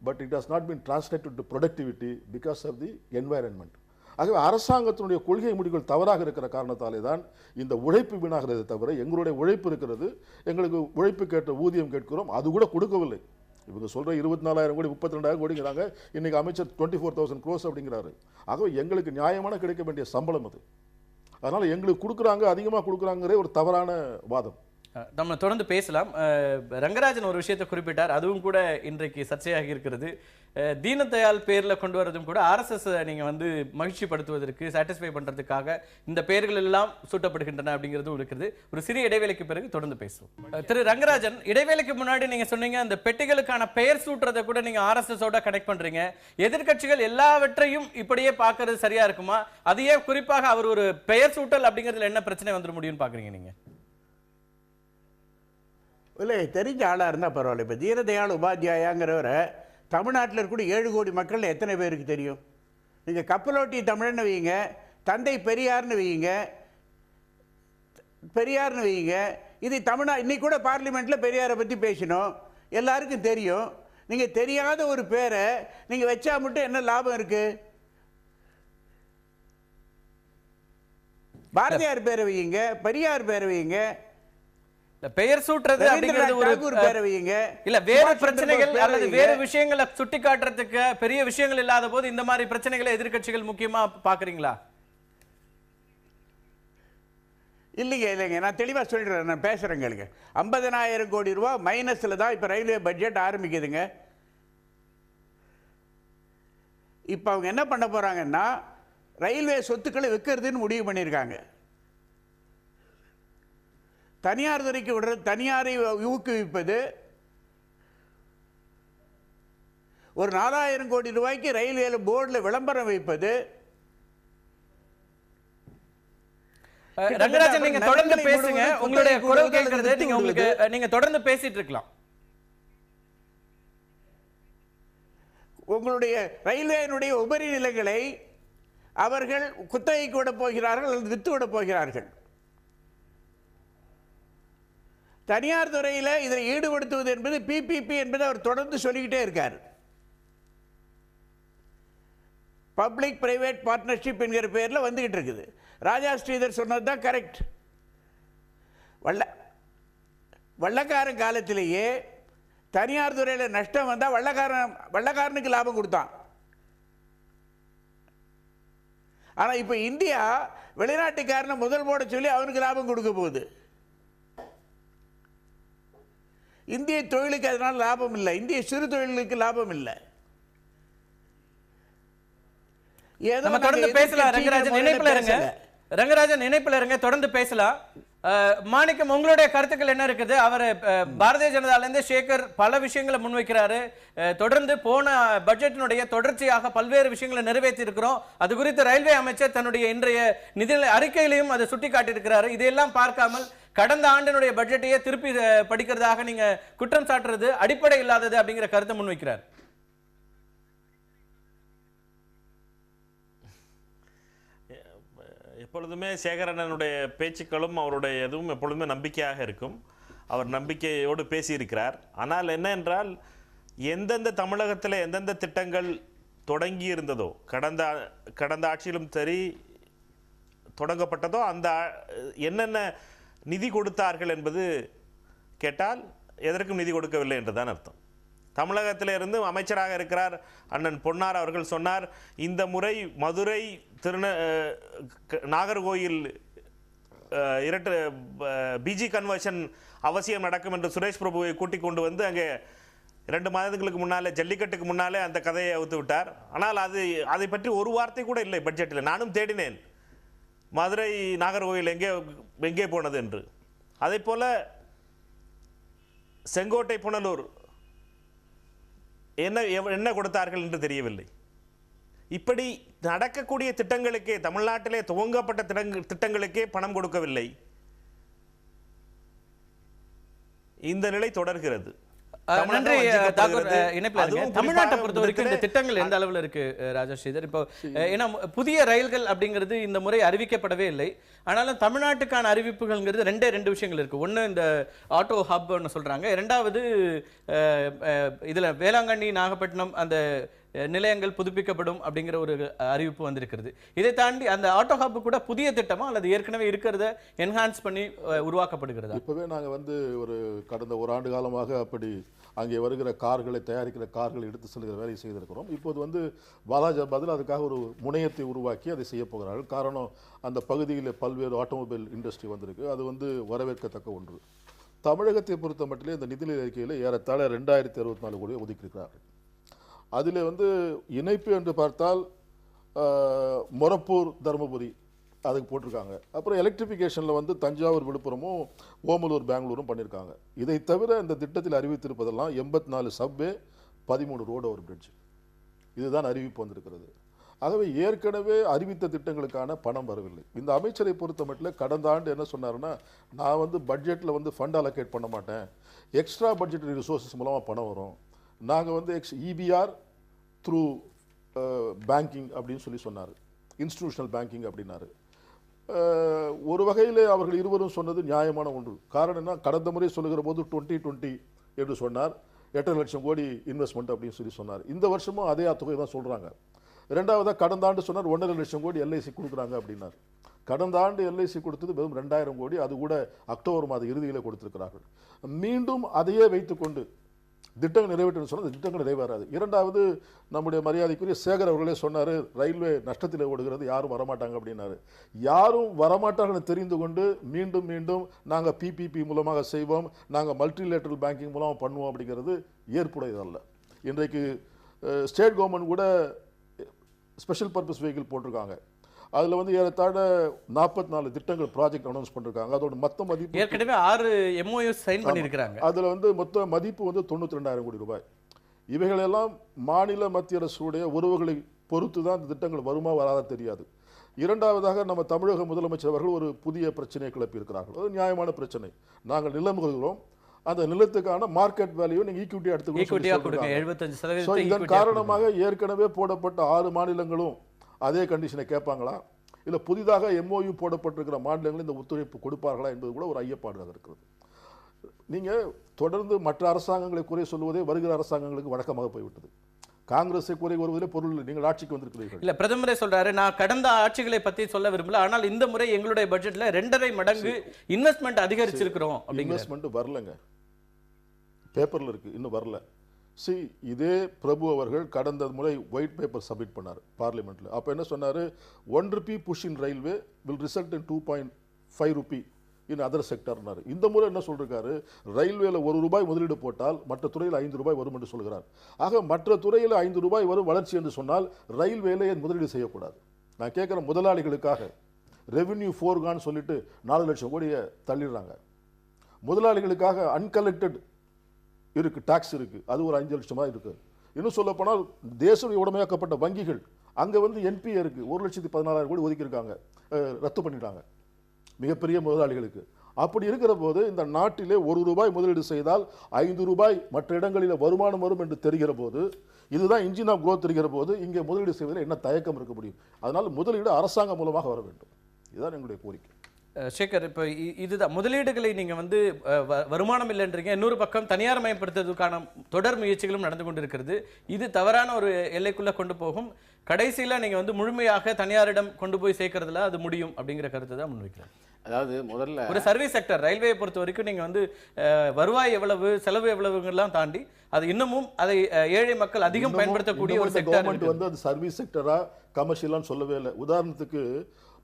but it has not been translated to productivity because of the environment. ஆகவே அரசாங்கத்தினுடைய கொள்கை முடிவுகள் தவறாக இருக்கிற காரணத்தாலே தான் இந்த உழைப்பு வீணாகிறதை தவிர எங்களுடைய உழைப்பு இருக்கிறது. எங்களுக்கு உழைப்புக்கேற்ற ஊதியம் கேட்கிறோம், அது கூட கொடுக்கவில்லை. இவங்க சொல்கிற 24,000 கோடி 32,000 கோடிங்கிறாங்க. இன்றைக்கி அமைச்சர் 24,000 crores அப்படிங்கிறாரு. ஆகவே எங்களுக்கு நியாயமான கிடைக்க வேண்டிய சம்பளம் அது. அதனால் எங்களுக்கு கொடுக்குறாங்க, அதிகமாக கொடுக்குறாங்கிறே ஒரு தவறான வாதம். நம்ம தொடர்ந்து பேசலாம். ரங்கராஜன் ஒரு விஷயத்தை குறிப்பிட்டார், அதுவும் கூட இன்றைக்கு சர்ச்சையாகி இருக்கிறது. தீனதயாள் பேர்ல கொண்டு வரதும் கூட RSS நீங்க வந்து மகிழ்ச்சிப்படுத்துவதற்கு, சாட்டிஸ்ஃபை பண்றதுக்காக இந்த பெயர்கள் எல்லாம் சூட்டப்படுகின்றன அப்படிங்கிறதும் இருக்கிறது. ஒரு சிறிய இடைவேளைக்கு பிறகு தொடர்ந்து பேசுவோம். திரு ரங்கராஜன், இடைவேளைக்கு முன்னாடி நீங்க சொன்னீங்க அந்த பெட்டிகளுக்கான பெயர் சூட்டுறதை கூட நீங்க RSS ஓட கனெக்ட் பண்றீங்க. எதிர்க்கட்சிகள் எல்லாவற்றையும் இப்படியே பார்க்கறது சரியா இருக்குமா? அதையே குறிப்பாக அவர் ஒரு பெயர் சூட்டல் அப்படிங்கிறதுல என்ன பிரச்சனை வந்துட முடியும்னு பாக்குறீங்க நீங்க? இல்லை, தெரிஞ்ச ஆளாக இருந்தால் பரவாயில்ல. இப்போ தீனதயாள் உபாத்யாயாங்கிறவரை தமிழ்நாட்டில் இருக்கக்கூடிய 7 கோடி மக்கள் எத்தனை பேருக்கு தெரியும்? நீங்கள் கப்பலோட்டி தமிழன்னு வைங்க, தந்தை பெரியார்னு வைங்க, இது இன்னைக்கு கூட பார்லிமெண்ட்டில் பெரியாரை பற்றி பேசணும், எல்லாருக்கும் தெரியும். நீங்கள் தெரியாத ஒரு பேரை நீங்கள் வச்சா மட்டும் என்ன லாபம் இருக்குது? பாரதியார் பேரை வைங்க, பெரியார் பேரை வைங்க, இல்ல, பெயர் சூட்டுறது அப்படிங்கிறது ஒரு தாக்கூர் பேரவைங்க. இல்ல வேற சுபாஷ் பிரச்சனைகள் சந்திர போஸ் அல்லது பேரவைங்க. வேற விஷயங்களை சுட்டி காட்டுறதுக்கு பெரிய விஷயங்கள் இல்லாத போது இந்த மாதிரி பிரச்சனைகளை எதிர்க்கட்சிகள் முக்கியமா பாக்குறீங்களா? இல்லைங்க நான் தெளிவாக சொல்லிடுறேன், நான் பேசுகிறேங்க. 50,000 கோடி ரூபா மைனஸில் தான் இப்போ ரயில்வே பட்ஜெட் ஆரம்பிக்குதுங்க. இப்போ அவங்க என்ன பண்ண போகிறாங்கன்னா ரயில்வே சொத்துக்களை விற்கிறதுன்னு முடிவு பண்ணியிருக்காங்க. தனியார் துறைக்கு விடுறது, தனியாரை ஊக்குவிப்பது, ஒரு 4,000 கோடி ரூபாய்க்கு ரயில்வேல போர்டில் விளம்பரம் வைப்பது. ரங்கராஜன், நீங்க தொடர்ந்து பேசுங்க, உங்களுடைய குரல் கேட்கிறது, நீங்க தொடர்ந்து பேசிட்டு இருக்கலாம். உங்களுடைய ரயில்வேனுடைய உபரி நிலங்களை அவர்கள் குத்தகைக்கு விட போகிறார்கள் அல்லது வித்து விட போகிறார்கள். தனியார் துறையில் இதை ஈடுபடுத்துவது என்பது பிபிபி என்பது அவர் தொடர்ந்து சொல்லிக்கிட்டே இருக்கார். பப்ளிக் பிரைவேட் பார்ட்னர்ஷிப் என்கிற பேரில் வந்துகிட்டு இருக்குது. ராஜா ஸ்ரீதர் சொன்னது தான் கரெக்ட். வள்ளக்காரன் காலத்திலேயே தனியார் துறையில் நஷ்டம் வந்தால் வள்ளக்காரனுக்கு லாபம் கொடுத்தான். ஆனால் இப்போ இந்தியா வெளிநாட்டுக்காரனை முதல் போட சொல்லி அவனுக்கு லாபம் கொடுக்க போகுது. இந்திய தொழிலுக்கு அதனால் லாபம் இல்லை, இந்திய சிறு தொழிலுக்கு லாபம் இல்லை. நம்ம தொடர்ந்து பேசலாம். ரங்கராஜன் இணைப்புல இருங்க, ரங்கராஜன் இணைப்புல இருங்க, தொடர்ந்து பேசலாம். மாணிக்கம், உங்களுடைய கருத்துக்கள் என்ன இருக்குது? அவர் பாரதிய ஜனதால இருந்து சேகர் பல விஷயங்களை முன்வைக்கிறாரு. தொடர்ந்து போன பட்ஜெட்டினுடைய தொடர்ச்சியாக பல்வேறு விஷயங்களை நிறைவேற்றி இருக்கிறோம். அது குறித்து ரயில்வே அமைச்சர் தன்னுடைய இன்றைய நிதி அறிக்கையிலையும் அதை சுட்டி காட்டியிருக்கிறாரு. இதையெல்லாம் பார்க்காமல் கடந்த ஆண்டினுடைய பட்ஜெட்டையே திருப்பி படிக்கிறதாக நீங்க குற்றம் சாட்டுறது அடிப்படை இல்லாதது அப்படிங்கிற கருத்தை முன்வைக்கிறார். எப்பொழுதுமே சேகரண்ணனுடைய பேச்சுக்களும் அவருடைய எதுவும் எப்பொழுதுமே நம்பிக்கையாக இருக்கும். அவர் நம்பிக்கையோடு பேசியிருக்கிறார். ஆனால் என்ன என்றால், எந்தெந்த தமிழகத்தில் எந்தெந்த திட்டங்கள் தொடங்கி இருந்ததோ, கடந்த ஆட்சியிலும் சரி தொடங்கப்பட்டதோ, அந்த என்னென்ன நிதி கொடுத்தார்கள் என்பது கேட்டால் எதற்கும் நிதி கொடுக்கவில்லை என்றுதான் அர்த்தம். தமிழகத்தில் இருந்து அமைச்சராக இருக்கிறார் அண்ணன் பொன்னார் அவர்கள் சொன்னார், இந்த முறை மதுரை நாகர்கோயில் இரட்டு பிஜி கன்வர்ஷன் அவசியம் நடக்கும் என்று சுரேஷ் பிரபுவை கூட்டிக் கொண்டு வந்து அங்கே 2 மாதங்களுக்கு முன்னாலே, ஜல்லிக்கட்டுக்கு முன்னாலே அந்த கதையை அவுத்து விட்டார். ஆனால் அதை பற்றி ஒரு வார்த்தை கூட இல்லை பட்ஜெட்டில். நானும் தேடினேன், மதுரை நாகர்கோயில் எங்கே போனது என்று. அதே போல செங்கோட்டை புனலூர் என்ன கொடுத்தார்கள் என்று தெரியவில்லை. இப்படி நடக்கக்கூடிய திட்டங்களுக்கே, தமிழ்நாட்டிலே துவங்கப்பட்ட திட்டங்களுக்கே பணம் கொடுக்கவில்லை. இந்த நிலை தொடர்கிறது. நன்றி தாக்கூர், இணைப்பில் இருங்க. தமிழ்நாட்டை பொறுத்த வரைக்கும் இந்த திட்டங்கள் எந்த அளவில் இருக்கு ராஜா ஸ்ரீதர்? இப்போ ஏன்னா புதிய ரயில்கள் அப்படிங்கிறது இந்த முறை அறிவிக்கப்படவே இல்லை. ஆனாலும் தமிழ்நாட்டுக்கான அறிவிப்புகள்ங்கிறது 2 விஷயங்கள் இருக்கு. ஒன்று இந்த ஆட்டோ ஹப்னு சொல்றாங்க, 2வது இதுல வேளாங்கண்ணி நாகப்பட்டினம் அந்த நிலையங்கள் புதுப்பிக்கப்படும் அப்படிங்கிற ஒரு அறிவிப்பு வந்திருக்கிறது. இதை தாண்டி அந்த ஆட்டோ ஹப் கூட புதிய திட்டமா அல்லது ஏற்கனவே இருக்கிறத என்ஹான்ஸ் பண்ணி உருவாக்கப்படுகிறதா? இப்பவே நாங்கள் ஒரு கடந்த 1 ஆண்டு காலமாக அப்படி அங்கே வருகிற கார்களை, தயாரிக்கிற கார்களை எடுத்து செல்கிற வேலையை செய்திருக்கிறோம். இப்போது பாலாஜாபாத்தில் அதுக்காக ஒரு முனையத்தை உருவாக்கி அதை செய்ய போகிறார்கள். காரணம், அந்த பகுதியில் பல்வேறு ஆட்டோமொபைல் இண்டஸ்ட்ரி வந்திருக்கு. அது வரவேற்கத்தக்க ஒன்று. தமிழகத்தை பொறுத்த மட்டும் இந்த நிதிநிலை அறிக்கையில் ஏறத்தாழ 2064 கோடி ஒதுக்கியிருக்கிறார்கள். அதில் இணைப்பு என்று பார்த்தால் மொரப்பூர் தருமபுரி அதுக்கு போட்டிருக்காங்க. அப்புறம் எலக்ட்ரிஃபிகேஷனில் தஞ்சாவூர் விழுப்புரமும் ஓமலூர் பெங்களூரும் பண்ணியிருக்காங்க. இதை தவிர இந்த திட்டத்தில் அறிவித்திருப்பதெல்லாம் 84 சப்வே, 13 ரோடு ஓவர் பிரிட்ஜ். இதுதான் அறிவிப்பு வந்திருக்கிறது. ஆகவே ஏற்கனவே அறிவித்த திட்டங்களுக்கான பணம் வரவில்லை. இந்த அமைச்சரை பொறுத்த மட்டும் கடந்த ஆண்டு என்ன சொன்னாருன்னா, நான் பட்ஜெட்டில் ஃபண்ட் அலோகேட் பண்ண மாட்டேன், எக்ஸ்ட்ரா பட்ஜெட்டரி ரிசோர்ஸஸ் மூலமாக பணம் வரும், நாங்கள் இபிஆர் த்ரூ பேங்கிங் அப்படின்னு சொன்னார், இன்ஸ்டிடியூஷனல் பேங்கிங் அப்படின்னாரு. ஒரு வகையில் அவர்கள் இருவரும் சொன்னது நியாயமான ஒன்று. காரணம் என்ன, கடந்த முறை சொல்லுகிற போது 2020 என்று சொன்னார், 8 லட்சம் கோடி இன்வெஸ்ட்மெண்ட் அப்படின்னு சொன்னார். இந்த வருஷமும் அதே தொகை தான் சொல்கிறாங்க. 2வதாக கடந்த ஆண்டு சொன்னார் 1.5 லட்சம் கோடி எல்ஐசி கொடுக்குறாங்க அப்படின்னார். கடந்த ஆண்டு எல்ஐசி கொடுத்தது வெறும் 2000 கோடி, அது கூட அக்டோபர் மாத இறுதியில் கொடுத்திருக்கிறார்கள். மீண்டும் அதையே வைத்துக்கொண்டு திட்டங்கள் நிறைவேற்று சொன்னால் திட்டங்கள் நிறைவேறாது. இரண்டாவது, நம்முடைய மரியாதைக்குரிய சேகர் அவர்களே சொன்னார், ரயில்வே நஷ்டத்தில் ஓடுகிறது, யாரும் வரமாட்டாங்க அப்படின்னாரு. யாரும் வரமாட்டார்கள் தெரிந்து கொண்டு மீண்டும் மீண்டும் நாங்கள் பிபிபி மூலமாக செய்வோம், நாங்கள் மல்டிலேட்டரல் பேங்கிங் மூலமாக பண்ணுவோம் அப்படிங்கிறது ஏற்புடையதல்ல. இன்றைக்கு ஸ்டேட் கவர்மெண்ட் கூட ஸ்பெஷல் பர்பஸ் வெஹிக்கிள் போட்டிருக்காங்க. அதில் வந்து ஏறத்தாழ 44 திட்டங்கள் ப்ராஜெக்ட் அனௌன்ஸ் பண்ணிருக்காங்க. அதோட மொத்த மதிப்பு ஏற்கனவே 6 MOU சைன் பண்ணியிருக்கிறாங்க. அதில் வந்து மொத்த மதிப்பு வந்து 92,000 கோடி ரூபாய். இவைகளெல்லாம் மாநில மத்திய அரசுடைய உறவுகளை பொறுத்து தான் இந்த திட்டங்கள் வருமா வராத தெரியாது. இரண்டாவதாக, நம்ம தமிழக முதலமைச்சர் அவர்கள் ஒரு புதிய பிரச்சனையை கிளப்பி இருக்கிறார்கள். அது நியாயமான பிரச்சனை. நாங்கள் நிலம் கொள்கிறோம், அந்த நிலத்துக்கான மார்க்கெட் வேல்யூ நீங்க ஈக்விட்டியா எடுத்துக்கணும். 75% இதன் காரணமாக ஏற்கனவே போடப்பட்ட 6 மாநிலங்களும் அதே கண்டிஷனை கேட்பாங்களா, இல்லை புதிதாக MOU போடப்பட்டிருக்கிற மாநிலங்கள் இந்த ஒத்துழைப்பு கொடுப்பார்களா என்பது கூட ஒரு ஐயப்பாடாக இருக்கிறது. நீங்க தொடர்ந்து மற்ற அரசாங்கங்களை குறை சொல்வதே வருகிற அரசாங்கங்களுக்கு வழக்கமாக போய்விட்டது. காங்கிரஸை குறை வருவதிலே பொருள் இல்லை, நீங்கள் ஆட்சிக்கு வந்திருக்கிறீர்கள். இல்ல, பிரதமரே சொல்றாரு, நான் கடந்த ஆட்சிகளை பத்தி சொல்ல விரும்பல, ஆனால் இந்த முறை எங்களுடைய பட்ஜெட்ல 2.5 மடங்கு இன்வெஸ்ட்மெண்ட் அதிகரிச்சிருக்கிறோம். இன்வெஸ்ட்மெண்ட் வரலங்க, பேப்பர்ல இருக்கு, இன்னும் வரல. இதே பிரபு அவர்கள் கடந்த முறை ஒயிட் பேப்பர் சப்மிட் பண்ணார் பார்லிமெண்ட்ல. அப்ப என்ன சொன்னாரு, 1 rupee push in railway will result in 2.5 rupee in other sector. இந்த முறை என்ன சொல்றாரு, ரயில்வேல 1 ரூபாய் முதலீடு போட்டால் மற்ற துறையில் 5 ரூபாய் வரும் என்று சொல்கிறார். ஆக மற்ற துறையில் 5 ரூபாய் வரும் வளர்ச்சி என்று சொன்னால் ரயில்வேல ஏன் முதலீடு செய்யக்கூடாது? நான் கேட்கிற முதலாளிகளுக்காக ரெவென்யூ ஃபோர்கான்னு சொல்லிட்டு 4 லட்சம் கோடியை தள்ளிடுறாங்க. முதலாளிகளுக்காக அன்கலெக்டட் இருக்கு, டாக்ஸ் இருக்கு, அது ஒரு 5 லட்சமா இருக்கு. இன்னும் சொல்ல போனால் தேசிய உடமையாக்கப்பட்ட வங்கிகள் அங்க வந்து NPA இருக்கு, 1,14,000 கோடி ஒதுக்கி இருக்காங்க, ரத்து பண்ணிட்டாங்க மிகப்பெரிய முதலாளிகளுக்கு. அப்படி இருக்கிற போது இந்த நாட்டிலே 1 ரூபாய் முதலீடு செய்தால் 5 ரூபாய் மற்ற இடங்களில் வருமானம் வரும் என்று தெரிகிற போது, இதுதான் இன்ஜின் ஆஃப் growth தெரிகிற போது இங்கே முதலீடு செய்வதில் என்ன தயக்கம் இருக்க முடியும்? அதனால் முதலீடு அரசாங்கம் மூலமாக வர வேண்டும். இதுதான் எங்களுடைய கோரிக்கை. சேகர், இப்போ இதுதான் முதலீடுகளை நீங்க வந்து வருமானம் இல்லைன்றீங்க, இன்னொரு பக்கம் தனியார் மயப்படுத்துவதற்கான தொடர் முயற்சிகளும் நடந்து கொண்டிருக்கிறது. இது தவறான ஒரு எல்லைக்குள்ள கொண்டு போகும். கடைசியில நீங்க வந்து முழுமையாக தனியாரிடம் கொண்டு போய் சேர்க்கறதுல அது முடியும் அப்படிங்கிற கருத்தை தான் முன்வைக்கிறேன். அதாவது முதல்ல ஒரு சர்வீஸ் செக்டர் ரயில்வே பொறுத்த வரைக்கும் நீங்க வந்து வருவாய் எவ்வளவு செலவு எவ்வளவுங்கெல்லாம் தாண்டி அது இன்னமும் அதை ஏழை மக்கள் அதிகம் பயன்படுத்தக்கூடிய ஒரு செக்டர். கவர்மெண்ட் வந்து அது சர்வீஸ் செக்டரா கமர்ஷியலான்னு சொல்லவே இல்லை. உதாரணத்துக்கு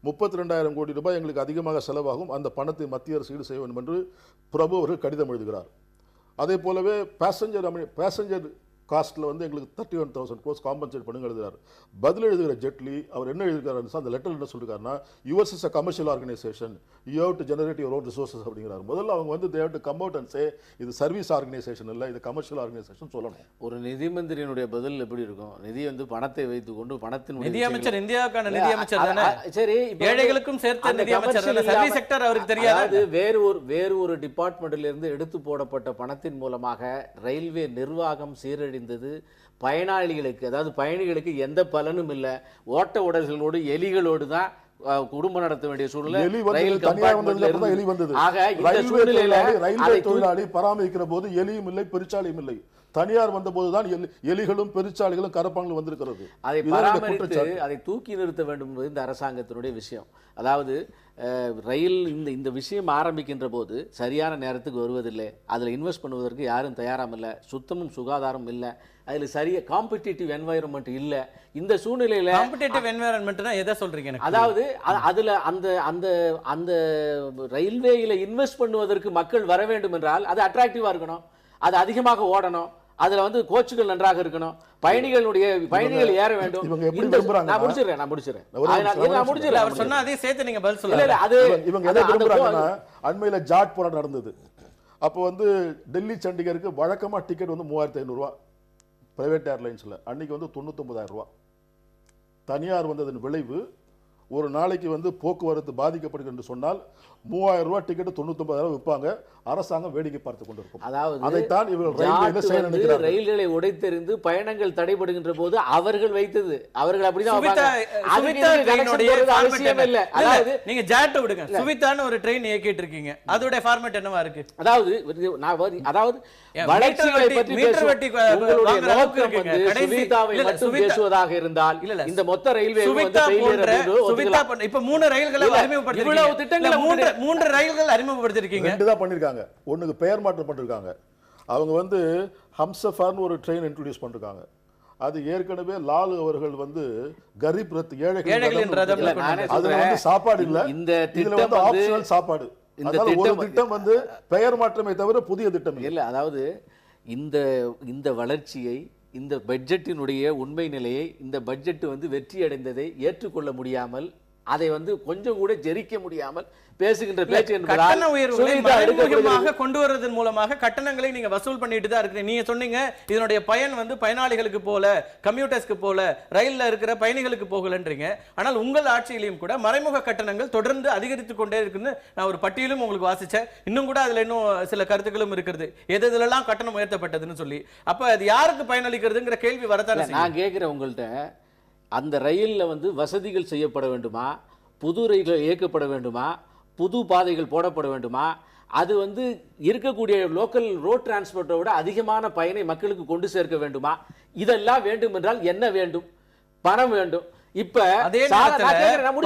32,000 கோடி ரூபாய் எங்களுக்கு அதிகமாக செலவாகும், அந்த பணத்தை மத்திய அரசு ஈடு செய்ய வேண்டும் என்று பிரபு அவர்கள் கடிதம் எழுதுகிறார். அதே போலவே பேசஞ்சர் காஸ்ட்ல வந்து எங்களுக்கு 31,000 crores காம்பன்சேட் பண்ணுங்க எழுதுறாரு. பதில் எழுதுகிற ஜெட்லி அவர் என்ன எழுதுகிறாரு, அந்த லெட்டர் என்ன சொல்லிருக்காருன்னா, yours is a commercial organisation, you have to generate your own resources அப்படிங்கிறார். முதல்ல அவங்க வந்து they have to come out and say இது சர்வீஸ் ஆர்கனைசேஷன் இல்லை, இது கமர்ஷியல் ஆர்கனைசேஷன் சொல்லணும். ஒரு நிதி மந்திரியினுடைய பதில் எப்படி இருக்கும்? நிதி வந்து பணத்தை வைத்துக்கொண்டு பணத்தின் நிதி அமைச்சர், இந்தியாவுக்கான நிதி அமைச்சர் தானே. சரி, ஏழைகளுக்கும் சேர்த்து நிதி அமைச்சர், சர்வீஸ் செக்டர் அவருக்கு தெரியாது. வேறு ஒரு டிபார்ட்மெண்ட்ல இருந்து எடுத்து போடப்பட்ட பணத்தின் மூலமாக ரயில்வே நிர்வாகம் சீரழிந்தது. பயனாளிகளுக்கு, அதாவது பயணிகளுக்கு எந்த பலனும் இல்லை. ஓட்ட உடல்களோடு எலிகளோடு தான் குடும்பம் நடத்த வேண்டிய சூழ்நிலை. ரயில்வே தொழிலாளி பராமரிக்கிற போது எலியும் இல்லை, பெருச்சாலியும் இல்லை. தனியார் வந்த போதுதான் எலிகளும் பெருச்சாலிகளும் கரப்பாங்களும் வந்திருக்கிறது. அதை பராமரித்து அதை தூக்கி நிறுத்த வேண்டும் என்பது இந்த அரசாங்கத்தினுடைய விஷயம். அதாவது ரயில் இந்த விஷயம் ஆரம்பிக்கின்ற போது சரியான நேரத்துக்கு வருவதில்லை, அதில் இன்வெஸ்ட் பண்ணுவதற்கு யாரும் தயாராக இல்லை, சுத்தமும் சுகாதாரம் இல்லை, அதில் சரியா காம்படிட்டிவ் என்வாயர்மெண்ட் இல்லை. இந்த சூழ்நிலையில் காம்படிட்டிவ் என்வாயர்மெண்ட்னா எதை சொல்றீங்க? அதாவது அதில் அந்த ரயில்வேயில் இன்வெஸ்ட் பண்ணுவதற்கு மக்கள் வர வேண்டும் என்றால் அது அட்ராக்டிவாக இருக்கணும், அது அதிகமாக ஓடணும், அதுல வந்து கோச்சுகள் நன்றாக இருக்கணும், பயணிகள் ஏற வேண்டும். நான் முடிச்சிடுறேன். அவர் சொன்னா அதே சேர்த்து நீங்க பதில் சொல்லுங்க. இவங்க எதை விரும்புறாங்கன்னா, அண்மையில ஜாட் போராட்டம் நடந்தது. அப்போ வந்து டெல்லி சண்டிகருக்கு வழக்கமா டிக்கெட் வந்து 3,500 ரூபாய் பிரைவேட் ஏர்லைன்ஸ்ல, அன்னைக்கு வந்து 99,000 ரூபாய். தனியார் வந்ததன் விளைவு ஒரு நாளைக்கு வந்து போக்குவரத்து பாதிக்கப்படுகிறது என்று சொன்னால் 3,000 ரூபாய் டிக்கெட் 99,000 விற்பாங்க, அரசாங்கம் வேடிக்கை பார்த்து கொண்டிருக்கும். அதாவது அதைத்தான் இவர்கள் ரயில்களை உடைத்தெறிந்து பயணங்கள் தடைபடுகின்ற போது அவர்கள் வைத்தது, அவர்கள் அப்படிதான். நீங்க ஜாட் விடுங்க, சுவிதான்னு ஒரு ட்ரெயின் இயக்கிட்டு இருக்கீங்க, அதோட ஃபார்மேட் என்னவா இருக்கு? அதாவது வளர்ச்சிகளை பற்றி பேசுவதாக இருந்தால் இந்த மொத்த ரயில்வே விட்டுருக்கலாம். இப்ப 3 ரயில்களை இவ்வளவு அறிமுகப்படுத்திருக்கீங்க. திட்டங்களை மூன்று ரயில்கள் அறிமுகப்படுத்திருக்கீங்க. 2 தான் பண்ணிருக்காங்க. ஒண்ணுக்கு பெயர் மாற்றம் பண்ணிருக்காங்க. அவங்க வந்து ஹம்சஃபார்னு ஒரு ட்ரெயின் இன்ட்ரோடியூஸ் பண்ணிருக்காங்க. அது ஏற்கனவே லாலு அவர்கள் வந்து கரீப் ரத் ஏழைகளின் ரதம் அதுல வந்து சாப்பாடு இல்ல, இந்த இதுல வந்து ஆப்ஷனல் சாப்பாடு. அதனால ஒரு திட்டம் வந்து பெயர் மாற்றமே தவிர புதிய திட்டம் இல்ல. அதாவது இந்த வளர்ச்சியை, இந்த பட்ஜெட்டினுடைய உண்மை நிலையை, இந்த பட்ஜெட் வந்து வெற்றி அடைந்ததை ஏற்றுக்கொள்ள முடியாமல், அதை வந்து கொஞ்சம் கூட ஜெரிக்க முடியாமல் பேசுகின்ற பேச்சு கட்டண உயர்வுகளை மறைமுகமாக கொண்டு வருவதன் மூலமாக கட்டணங்களை நீங்க வசூல் பண்ணிட்டு தான் இருக்கீங்க. நீங்க சொன்னீங்க இதனுடைய பயன் வந்து பயனாளிகளுக்கு போல, கம்யூட்டர்ஸ்க்கு போல, ரயில்ல இருக்கிற பயணிகளுக்கு போகலன்றீங்க. ஆனால் உங்கள் ஆட்சியிலையும் கூட மறைமுக கட்டணங்கள் தொடர்ந்து அதிகரித்து கொண்டே இருக்குன்னு நான் ஒரு பட்டியலும் உங்களுக்கு வாசிச்சேன். இன்னும் கூட அதுல இன்னும் சில கருத்துக்களும் இருக்கிறது, எதெல்லாம் கட்டணம் உயர்த்தப்பட்டதுன்னு சொல்லி. அப்ப அது யாருக்கு பயனளிக்கிறதுங்கிற கேள்வி வரத்தானே. நான் கேட்கிறேன் உங்கள்கிட்ட, அந்த ரயிலில் வந்து வசதிகள் செய்யப்பட வேண்டுமா, புது ரயில்கள் இயக்கப்பட வேண்டுமா, புது பாதைகள் போடப்பட வேண்டுமா, அது வந்து இருக்கக்கூடிய லோக்கல் ரோட் டிரான்ஸ்போர்ட்டை விட அதிகமான பயனை மக்களுக்கு கொண்டு சேர்க்க வேண்டுமா, இதெல்லாம் வேண்டும் என்றால் என்ன வேண்டும்? பணம் வேண்டும். இப்ப அதே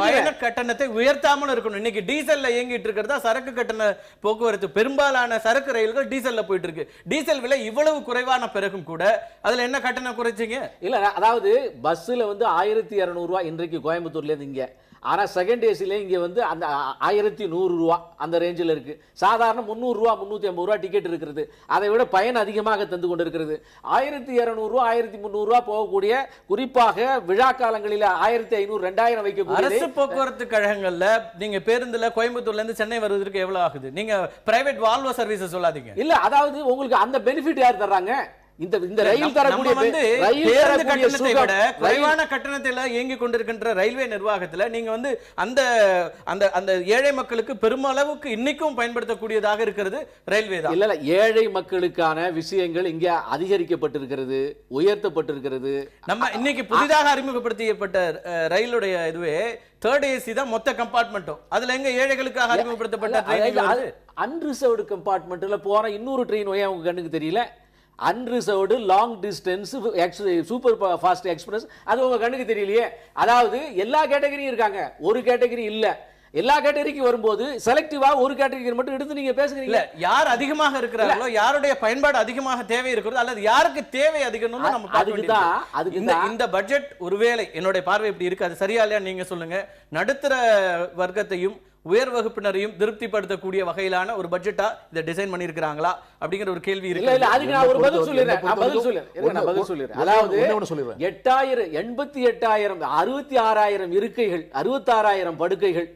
பயண கட்டணத்தை உயர்த்தாமல் இருக்கணும். இன்னைக்கு டீசல்ல இயங்கிட்டு இருக்கிறதா சரக்கு கட்டண போக்குவரத்து. பெரும்பாலான சரக்கு ரயில்கள் டீசல்ல போயிட்டு இருக்கு. டீசல் விலை இவ்வளவு குறைவான பிறகும் கூட அதுல என்ன கட்டணம் குறைச்சிங்க? இல்ல, அதாவது பஸ்ல வந்து 1200 ரூபாய் இன்றைக்கு கோயம்புத்தூர்ல இருந்து இங்க. ஆனா செகண்ட் ஏசில இங்க வந்து அந்த 1100 ரூபாய் அந்த ரேஞ்சில் இருக்கு. சாதாரண 300 ரூபாய் 350 ரூபாய் டிக்கெட் இருக்கிறது. அதை விட பயன் அதிகமாக தந்து கொண்டிருக்கிறது. 1200 ரூபாய் 1300 ரூபாய் போகக்கூடிய, குறிப்பாக விழா காலங்களில் 1500 2000 வைக்கக்கூடிய அரசு போக்குவரத்து கழகங்கள்ல நீங்க பேருந்துல கோயம்புத்தூர்ல இருந்து சென்னை வருவதற்கு எவ்வளவு ஆகுது? நீங்க பிரைவேட் வால்வோ சர்வீஸ் சொல்லாதீங்க. இல்ல, அதாவது உங்களுக்கு அந்த பெனிஃபிட் யார் தர்றாங்க? இந்த ரயில் தரக்கூடிய வந்து பேருந்து கட்டணத்தை விட குறைவான கட்டணத்தில் இயங்கி கொண்டிருக்கின்ற ரயில்வே நிர்வாகத்துல நீங்க வந்து அந்த அந்த அந்த ஏழை மக்களுக்கு பெருமளவுக்கு இன்னைக்கும் பயன்படுத்தக்கூடியதாக இருக்கிறது ரயில்வே தான். இல்ல, ஏழை மக்களுக்கான விஷயங்கள் இங்க அதிகரிக்கப்பட்டிருக்கிறது, உயர்த்தப்பட்டிருக்கிறது. நம்ம இன்னைக்கு புதிதாக அறிமுகப்படுத்தப்பட்ட ரயிலுடைய இதுவே தேர்ட் ஏசி தான் மொத்த கம்பார்ட்மெண்ட்டும். அதுல எங்க ஏழைகளுக்காக அறிமுகப்படுத்தப்பட்ட அன்ரிசர்வ்டு கம்பார்ட்மெண்ட்ல போற இன்னொரு ட்ரெயின் உங்க கண்ணுக்கு தெரியல. Unreserved long distance super fast express, அது உங்க கண்ணுக்கு தெரியலையே. அதாவது எல்லா கேட்டகரியும் இருக்காங்க, ஒரு கேட்டகரி இல்ல. எல்லா கேட்டகரிக்கு வரும்போது செலக்டிவா ஒரு கேட்டகரி மட்டும் எடுத்து நீங்க பேசுறீங்க. யார் அதிகமாக இருக்கிறார்களோ, யாருடைய பயன்பாடு அதிகமாக தேவை இருக்கிறது, அல்லது யாருக்கு தேவை அதிகம்னு நம்ம அதுக்குதான் இந்த பட்ஜெட் ஒருவேளை என்னுடைய பார்வை இப்படி இருக்கு, அது சரியா இல்லையா நீங்க சொல்லுங்க. நடுத்தர வர்க்கத்தையும் உயர் வகுப்பினரையும் திருப்திப்படுத்தக்கூடிய வகையிலான ஒரு பட்ஜெட்டா இதை டிசைன் பண்ணிருக்காங்களா அப்படிங்கிற ஒரு கேள்வி இருக்கு. இல்ல, அதுக்கு நான் ஒரு பதில் சொல்லிடுறேன். அதாவது 88,000 66,000 இருக்கைகள், 66,000 படுக்கைகள்,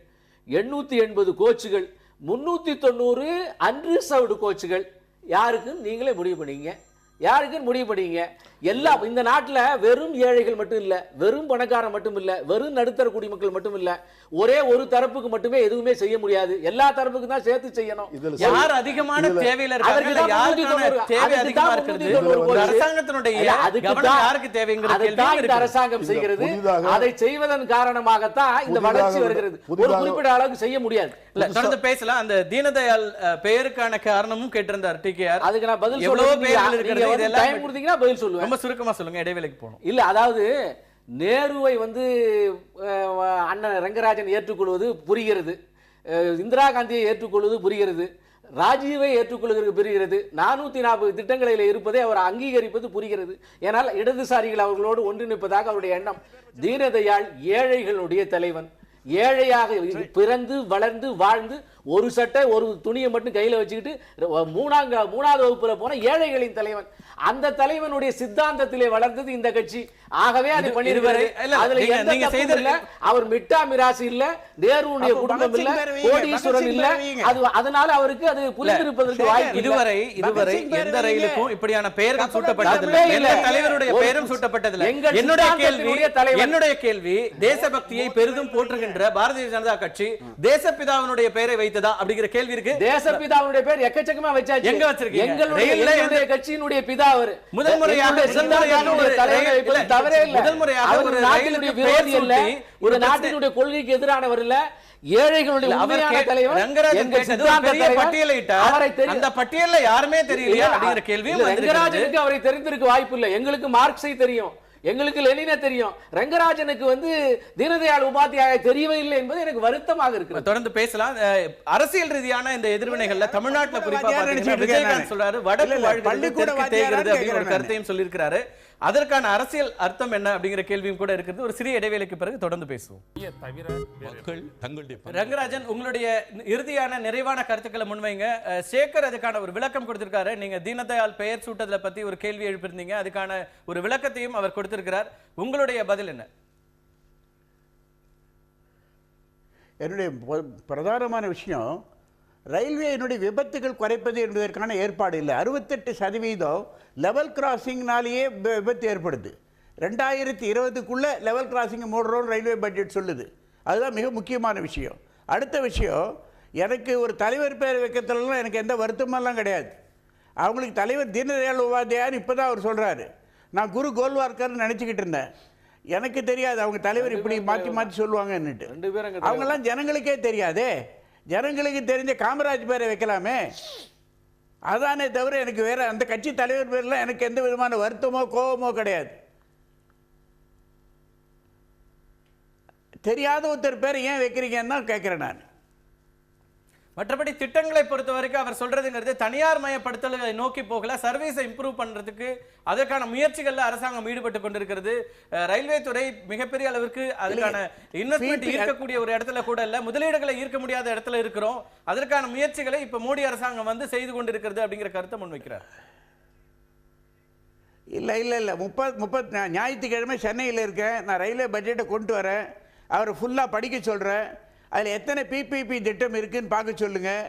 880 கோச்சுகள், 390 அன்ரிசர்வ்டு கோச்சுகள். யாருக்குன்னு நீங்களே முடிவு பண்ணீங்க. யாருக்குன்னு முடிவு பண்ணீங்க? எல்லாம் இந்த நாட்டில் வெறும் ஏழைகள் மட்டும் இல்ல, வெறும் பணக்காரன் மட்டும் இல்ல, வெறும் நடுத்தர குடிமக்கள் மட்டும் இல்ல, ஒரே ஒரு தரப்புக்கு மட்டுமே எதுவுமே செய்ய முடியாது. எல்லா தரப்புக்கு தான் சேர்த்து செய்யணும். யார் அதிகமான தேவையில இருக்காங்க, யாருக்கான தேவை அதிகமா இருக்குது, அரசாங்கத்தினுடைய யாருக்கு தேவைங்கிறது இந்த அரசாங்கம் செய்கிறது. அதை செய்வதன் காரணமாகத்தான் இந்த வளர்ச்சி வருகிறது. ஒரு குறிப்பிட்ட அளவுக்கு செய்ய முடியாது. இல்ல, தொடர்ந்து பேசலாம். அந்த தீனதயாள் பெயருக்கான காரணமும் கேட்டிருந்தார் டிகேஆர். அதுக்கு நான் பதில் சொல்லுவேன். ரொம்ப சுருக்கமா சொல்லுங்க, இடைவேளைக்கு போகணும். இல்ல, அதாவது நேருவை வந்து அண்ணன் ரங்கராஜன் ஏற்றுக்கொள்வது புரிகிறது, இந்திரா காந்தியை ஏற்றுக்கொள்வது புரிகிறது, ராஜீவை ஏற்றுக்கொள்கிறது புரிகிறது, 440 திட்டங்களில் இருப்பதை அவர் அங்கீகரிப்பது புரிகிறது. ஏனால் இடதுசாரிகள் அவர்களோடு ஒன்றிணைப்பதாக அவருடைய எண்ணம். தீனதயாள் ஏழைகளுடைய தலைவன். ஏழையாக பிறந்து வளர்ந்து வாழ்ந்து ஒரு சட்டை ஒரு துணியை மட்டும் கையில வச்சுக்கிட்டு 3ஆவது வகுப்புல போன ஏழைகளின் தலைவன். அந்த தலைவனுடைய சித்தாந்தத்திலே வளர்ந்தது இந்த கட்சி. ஆகவே அதை பண்ணிருக்காரு. அதுல எந்த தப்பும் இல்ல. அவர் மிட்டா மிராசி இல்ல, நேருடைய குடும்பம் இல்ல, கோடீஸ்வரன் இல்ல. அதனால அவருக்கு அது புரிந்திருப்பதற்கு வாய்ப்பு. இதுவரை எந்த ரயிலுக்கும் இப்படியான பெயர்கள் சூட்டப்பட்டதில்லை, எந்த தலைவருடைய பெயரும் சூட்டப்பட்டதில்லை. என்னுடைய கேள்வி, தேசபக்தியை பெரிதும் போற்றுகின்ற பாரதிய ஜனதா கட்சி தேசப்பிதாவினுடைய பெயரை வைத்ததா அப்படிங்கிற கேள்வி இருக்கு. தேசப்பிதாவுடைய பெயர் எக்கச்சக்கமா வச்சாச்சு. எங்க வச்சிருக்கீங்க? எங்களுடைய கட்சியினுடைய பிதா அவர். முதல் முறையாக ஒரு தலைவரை வைப்பது தவறே இல்ல. அவர் நாட்டினுடைய விரோதி இல்ல, ஒரு நாட்டினுடைய கொள்கைக்கு எதிரானவர் இல்ல, ஏழைகளுடைய உண்மையான தலைவர். அந்த பட்டியல்ல யாருமே தெரியலையா அப்படிங்கிற கேள்வி. ரங்கராஜனுக்கு அவரை தெரிந்திருக்க வாய்ப்பு இல்லை. எங்களுக்கு மார்க்ஸை தெரியும், எங்களுக்கு லெனினை தெரியும், ரங்கராஜனுக்கு வந்து தீனதயாள் உபாத்தியாய தெரியவே இல்லை என்பது எனக்கு வருத்தமாக இருக்கு. தொடர்ந்து பேசலாம். அரசியல் ரீதியான இந்த எதிர்வினைகள்ல தமிழ்நாட்டுல குறிப்பா பாத்தீங்கன்னா விஜயகாந்த் சொல்றாரு வடக்கு வாழ்கிறது தெற்கு தேய்கிறது அப்படிங்கிற ஒரு கருத்தையும் சொல்லியிருக்கிறாரு. அதற்கான அரசியல் அர்த்தம் என்ன அப்படிங்கிற கேள்வியும் கூட இருக்கிறது. ஒரு சிறிய இடைவேளைக்கு பிறகு தொடர்ந்து பேசுவோம். ரங்கராஜன், உங்களுடைய இறுதியான நிறைவான கருத்துக்களை முன்வைங்க. சேகர் அதுக்கான ஒரு விளக்கம் கொடுத்திருக்காரு. நீங்க தீனதயாள் பெயர் சூட்டதுல பத்தி ஒரு கேள்வி எழுப்பியிருந்தீங்க, அதுக்கான ஒரு விளக்கத்தையும் அவர் கொடுத்திருக்கிறார். உங்களுடைய பதில் என்ன? என்னுடைய பிரதானமான விஷயம், ரயில்வேயினுடைய விபத்துகள் குறைப்பது என்பதற்கான ஏற்பாடு இல்லை. 68% லெவல் கிராசிங்னாலேயே விபத்து ஏற்படுது. 2020க்குள்ளே லெவல் கிராசிங் மூடுறோன்னு ரயில்வே பட்ஜெட் சொல்லுது. அதுதான் மிக முக்கியமான விஷயம். அடுத்த விஷயம், எனக்கு ஒரு தலைவர் பேர் வைக்கிறதுலாம் எனக்கு எந்த வருத்தமெல்லாம் கிடையாது. அவங்களுக்கு தலைவர் தீனதயாள் உபாத்தியாயன்னு இப்போ தான் அவர் சொல்கிறாரு. நான் குரு கோல்வார்கர்னு நினச்சிக்கிட்டு இருந்தேன். எனக்கு தெரியாது அவங்க தலைவர் இப்படி மாற்றி மாற்றி சொல்லுவாங்கன்னுட்டு. அவங்கெல்லாம் ஜனங்களுக்கே தெரியாதே. ஜனங்களுக்கு தெரிஞ்ச காமராஜ் பேரை வைக்கலாமே. அதானே தவிர எனக்கு வேற அந்த கட்சி தலைவர் பேரில் எனக்கு எந்த விதமான வருத்தமோ கோபமோ கிடையாது. தெரியாத ஒருத்தர் பேரை ஏன் வைக்கிறீங்கன்னு தான் கேட்குறேன் நான். மற்றபடி திட்டங்களை பொறுத்த வரைக்கும் அவர் சொல்றதுங்கிறது தனியார் மயப்படுத்தலை நோக்கி போகல, சர்வீஸை இம்ப்ரூவ் பண்றதுக்கு அதற்கான முயற்சிகள்ல அரசாங்கம் ஈடுபட்டு கொண்டிருக்கிறது. ரயில்வே துறை மிகப்பெரிய அளவிற்கு அதுக்கான இன்வெஸ்ட்மெண்ட் ஈர்க்கக்கூடிய ஒரு இடத்துல கூட இல்ல, முதலீடுகளை ஈர்க்க முடியாத இடத்துல இருக்கிறோம். அதற்கான முயற்சிகளை இப்ப மோடி அரசாங்கம் வந்து செய்து கொண்டிருக்கிறது அப்படிங்கிற கருத்தை முன்வைக்கிறார். இல்லை இல்லை இல்லை 30 ஞாயிற்றுக்கிழமை சென்னையில் இருக்கேன். நான் ரயில்வே பட்ஜெட்டை கொண்டு வரேன். அவரை ஃபுல்லாக படிக்க சொல்கிறேன். அதில் எத்தனை பிபிபி திட்டம் இருக்குதுன்னு பார்க்க சொல்லுங்கள்,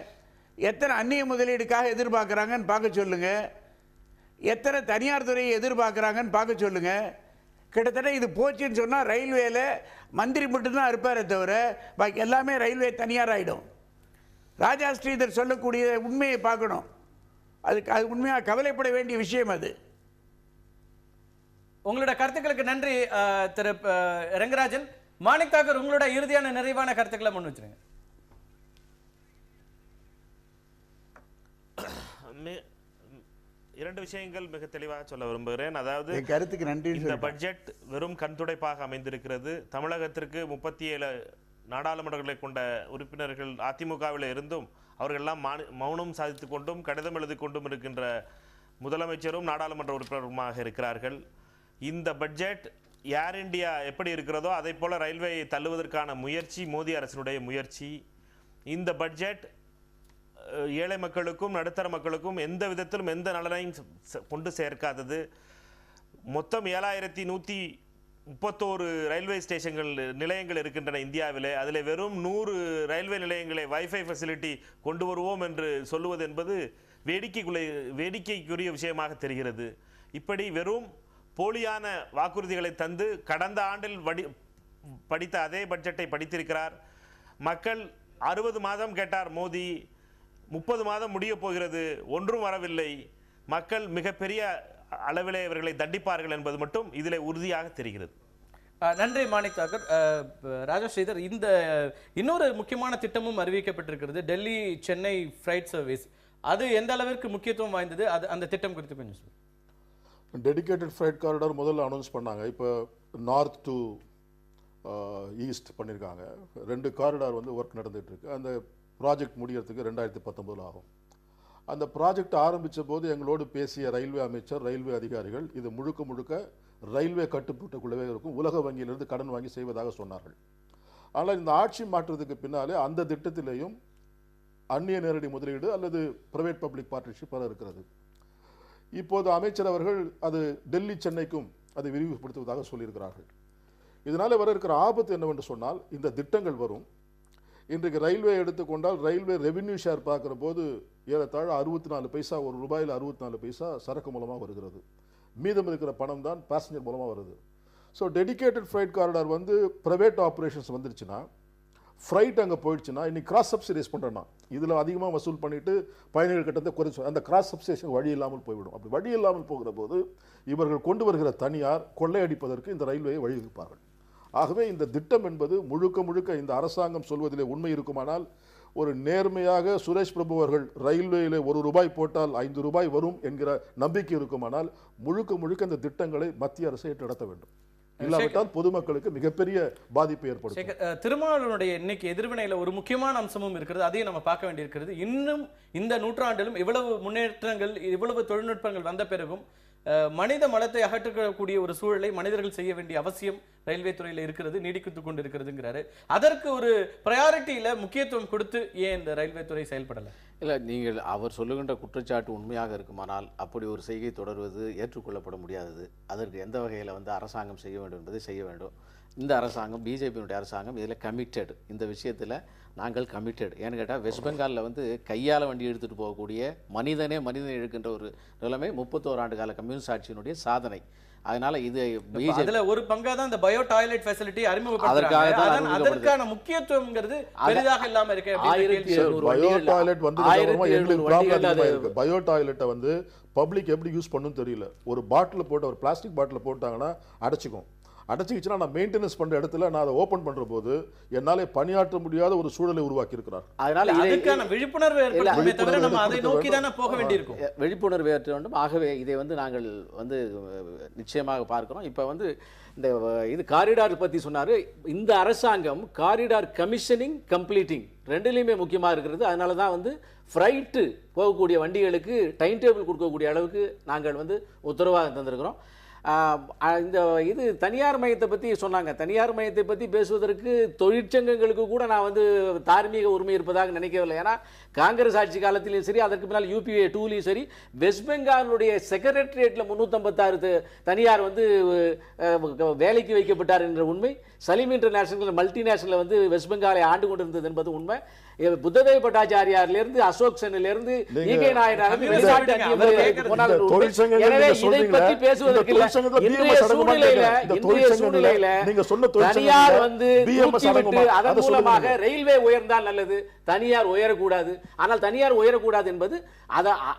எத்தனை அந்நிய முதலீடுக்காக எதிர்பார்க்குறாங்கன்னு பார்க்க சொல்லுங்கள், எத்தனை தனியார் துறையை எதிர்பார்க்குறாங்கன்னு பார்க்க சொல்லுங்கள். கிட்டத்தட்ட இது போச்சுன்னு சொன்னால் ரயில்வேல மந்திரி மட்டும்தான் இருப்பாரே தவிர பாக்கி எல்லாமே ரயில்வே தனியார் ஆகிடும். ராஜா ஸ்ரீதர் சொல்லக்கூடிய உண்மையை பார்க்கணும். அது உண்மையாக கவலைப்பட வேண்டிய விஷயம். அது உங்களோட கருத்துக்களுக்கு நன்றி திரு ரங்கராஜன். மாணிக் தாக்கூர், உங்களோட இறுதியான நிறைவான கருத்துக்களை முன் வச்சிருங்க. இரண்டு விஷயங்கள் மிக தெளிவாக சொல்ல விரும்புகிறேன். அதாவது கருத்துக்கு நன்றி. இந்த பட்ஜெட் வெறும் கண்துடைப்பாக அமைந்திருக்கிறது. தமிழகத்திற்கு 37 நாடாளுமன்றங்களை கொண்ட உறுப்பினர்கள் அதிமுகவில் இருந்தும் அவர்களெல்லாம் மௌனம் சாதித்து கொண்டும் கடிதம் எழுதி கொண்டும் இருக்கின்ற முதலமைச்சரும் நாடாளுமன்ற உறுப்பினருமாக இருக்கிறார்கள். இந்த பட்ஜெட் ஏர் இந்தியா எப்படி இருக்கிறதோ அதை போல ரயில்வேயை தள்ளுவதற்கான முயற்சி மோடி அரசினுடைய முயற்சி. இந்த பட்ஜெட் ஏழை மக்களுக்கும் நடுத்தர மக்களுக்கும் எந்த விதத்திலும் எந்த நலனையும் கொண்டு சேர்க்காதது. மொத்தம் 7131 ரயில்வே ஸ்டேஷன்கள் நிலையங்கள் இருக்கின்றன இந்தியாவிலே. அதில் வெறும் 100 ரயில்வே நிலையங்களை வைஃபை ஃபெசிலிட்டி கொண்டு வருவோம் என்று சொல்லுவது என்பது வேடிக்கைக்குரிய விஷயமாக தெரிகிறது. இப்படி வெறும் போலியான வாக்குறுதிகளை தந்து கடந்த ஆண்டில் படித்த அதே பட்ஜெட்டை படித்திருக்கிறார். மக்கள் 60 மாதம் கேட்டார் மோடி, 30 மாதம் முடிய போகிறது, ஒன்றும் வரவில்லை. மக்கள் மிகப்பெரிய அளவிலே இவர்களை தண்டிப்பார்கள் என்பது மட்டும் இதிலே உறுதியாக தெரிகிறது. நன்றி மாணிக் தாக்கூர். ராஜா ஸ்ரீதர், இந்த இன்னொரு முக்கியமான திட்டமும் அறிவிக்கப்பட்டிருக்கிறது, டெல்லி சென்னை ஃப்ரைட் சர்வீஸ். அது எந்த அளவிற்கு முக்கியத்துவம் வாய்ந்தது? அது அந்த திட்டம் குறித்து கொஞ்சம் சொல்லுங்கள். டெடிகேட்டட் ஃப்ரைட் காரிடார் முதல்ல அனௌன்ஸ் பண்ணாங்க. இப்போ நார்த் டு ஈஸ்ட் பண்ணியிருக்காங்க. 2 காரிடார் வந்து ஒர்க் நடந்துகிட்ருக்கு. அந்த ப்ராஜெக்ட் முடிகிறதுக்கு 2019 ஆகும். அந்த ப்ராஜெக்ட் ஆரம்பித்த போது எங்களோடு பேசிய ரயில்வே அமைச்சர், ரயில்வே அதிகாரிகள், இது முழுக்க முழுக்க ரயில்வே கட்டுப்பாட்டுக்குள்ளவே இருக்கும், உலக வங்கியிலிருந்து கடன் வாங்கி செய்வதாக சொன்னார்கள். ஆனால் இந்த ஆட்சி மாற்றத்துக்கு பின்னாலே அந்த திட்டத்திலேயும் அந்நிய நேரடி முதலீடு அல்லது பிரைவேட் பப்ளிக் பார்ட்னர்ஷிப் வர இருக்கிறது. இப்போது அமைச்சர் அவர்கள் அது டெல்லி சென்னைக்கும் அதை விரிவுபடுத்துவதாக சொல்லியிருக்கிறார்கள். இதனால் வர இருக்கிற ஆபத்து என்னவென்று சொன்னால், இந்த திட்டங்கள் வரும். இன்றைக்கு ரயில்வே எடுத்துக்கொண்டால் ரயில்வே ரெவென்யூ ஷேர் பார்க்குற போது ஏறத்தாழ 64 பைசா, ஒரு ரூபாயில் 64 பைசா சரக்கு மூலமாக வருகிறது. மீதம் இருக்கிற பணம் தான் பேசஞ்சர் மூலமாக வருது. ஸோ டெடிகேட்டட் ஃப்ரைட் காரிடார் வந்து ப்ரைவேட் ஆப்ரேஷன்ஸ் வந்துருச்சுன்னா, ஃப்ரைட் அங்கே போயிடுச்சுன்னா, இன்னைக்கு கிராஸ் சப்சிடைஸ் பண்ணுறேன்னா இதில் அதிகமாக வசூல் பண்ணிவிட்டு பயணிகள் கிட்டத்தை குறைச்சி அந்த கிராஸ் சப்சிடேஷன் வழி இல்லாமல் போய்விடும். அப்படி வழி இல்லாமல் போகிற போது இவர்கள் கொண்டு வருகிற தனியார் கொள்ளையடிப்பதற்கு இந்த ரயில்வேயை வழிவகுப்பார்கள். ஆகவே இந்த திட்டம் என்பது முழுக்க முழுக்க இந்த அரசாங்கம் சொல்வதிலே உண்மை இருக்குமானால் ஒரு நேர்மையாக சுரேஷ் பிரபு அவர்கள் ரயில்வேயிலே ₹1 போட்டால் ₹5 வரும் என்கிற நம்பிக்கை இருக்குமானால் முழுக்க முழுக்க இந்த திட்டங்களை மத்திய அரசு ஏற்று நடத்த வேண்டும். இல்லாவிட்டால் பொதுமக்களுக்கு மிகப்பெரிய பாதிப்பு ஏற்படும். திருமாவளவனுடைய இன்னைக்கு எதிர்வினையில ஒரு முக்கியமான அம்சமும் இருக்கிறது, அதையும் நம்ம பார்க்க வேண்டியிருக்கிறது. இன்னும் இந்த நூற்றாண்டிலும் இவ்வளவு முன்னேற்றங்கள், இவ்வளவு தொழில்நுட்பங்கள் வந்த பிறகும் மனித மலத்தை அகற்றக்கூடிய ஒரு சூழலை மனிதர்கள் செய்ய வேண்டிய அவசியம் ரயில்வே துறையில் இருக்கிறது, நீடித்துக் கொண்டு இருக்கிறதுங்கிறாரு. அதற்கு ஒரு ப்ரையாரிட்டியில முக்கியத்துவம் கொடுத்து ஏன் இந்த ரயில்வே துறை செயல்படலை? இல்லை, நீங்கள் அவர் சொல்லுகின்ற குற்றச்சாட்டு உண்மையாக இருக்குமானால் அப்படி ஒரு செய்கை தொடர்வது ஏற்றுக்கொள்ளப்பட முடியாதது. அதற்கு எந்த வகையில் அரசாங்கம் செய்ய வேண்டும் என்பதை செய்ய வேண்டும். இந்த அரசாங்கம், பிஜேபியினுடைய அரசாங்கம் இதில் கமிட்டட். இந்த விஷயத்தில் நாங்கள் கமிட்டட். ஏன்னு கேட்டால் வெஸ்ட் பெங்காலில் கையால் வண்டி எடுத்துகிட்டு போகக்கூடிய மனிதனே இழுக்கின்ற ஒரு நிலைமை 31 ஆண்டு கால கம்யூனிஸ்ட் ஆட்சியினுடைய சாதனை. அதனால இது அதுல ஒரு பங்கா தான் இந்த பயோ டாய்லெட் ஃபெசிலிட்டி அறிமுகப்படுத்துறாங்க. அதற்கான முக்கியத்துவம்ங்கிறது பெரிதாக இல்லாம இருக்கு. பயோ டாய்லெட் வந்து பயோ டாய்லெட்டை பப்ளிக் எப்படி யூஸ் பண்ணணும்னு தெரியல. ஒரு பாட்டில் போட்டு, ஒரு பிளாஸ்டிக் பாட்டில் போட்டாங்கன்னா அடைச்சிக்கிச்சுன்னா நான் மெயின்டெனன்ஸ் பண்ற இடத்துல நான் அதை ஓபன் பண்ற போது என்னாலே பணியாற்ற முடியாத ஒரு சூழலை உருவாக்கி இருக்கிறார். அதனால இதுக்கான விழிப்புணர்வு ஏற்படுத்தவே தவிர நம்ம அதை நோக்கி தானே போக வேண்டியிருக்கும். விழிப்புணர்வு ஏற்ற வேண்டும். ஆகவே இதை நாங்கள் நிச்சயமாக பார்க்கிறோம். இப்போ இந்த இது காரிடார் பற்றி சொன்னார். இந்த அரசாங்கம் காரிடார் கமிஷனிங், கம்ப்ளீட்டிங் ரெண்டுலேயுமே முக்கியமாக இருக்கிறது. அதனால தான் ஃப்ரைட்டு போகக்கூடிய வண்டிகளுக்கு டைம் டேபிள் கொடுக்கக்கூடிய அளவுக்கு நாங்கள் உத்தரவாதம் தந்திருக்கிறோம். இந்த இது தனியார் மையத்தை பற்றி சொன்னாங்க. தனியார் மையத்தை பற்றி பேசுவதற்கு தொழிற்சங்கங்களுக்கு கூட நான் தார்மீக உரிமை இருப்பதாக நினைக்கவில்லை. ஏன்னா காங்கிரஸ் ஆட்சி காலத்திலையும் சரி, அதற்கு பின்னால் UPA 2லையும் சரி, வெஸ்ட் பெங்காலுடைய செக்ரட்டரியேட்டில் 356 தனியார் வேலைக்கு வைக்கப்பட்டார் என்ற உண்மை. சலீம் இன்டர்நேஷனல் மல்டிநேஷனல் வெஸ்ட் பெங்காலை ஆண்டு கொண்டிருந்தது என்பது உண்மை. புத்ததேவ் பட்டாச்சாரியாரிலிருந்து அசோக் சென்னிலிருந்து ஈகே நாயனார் பேசுவதற்கு அதன் மூலமாக ரயில்வே உயர்ந்தால் நல்லது, தனியார் உயரக்கூடாது. ஆனால் தனியார் உயரக்கூடாது என்பது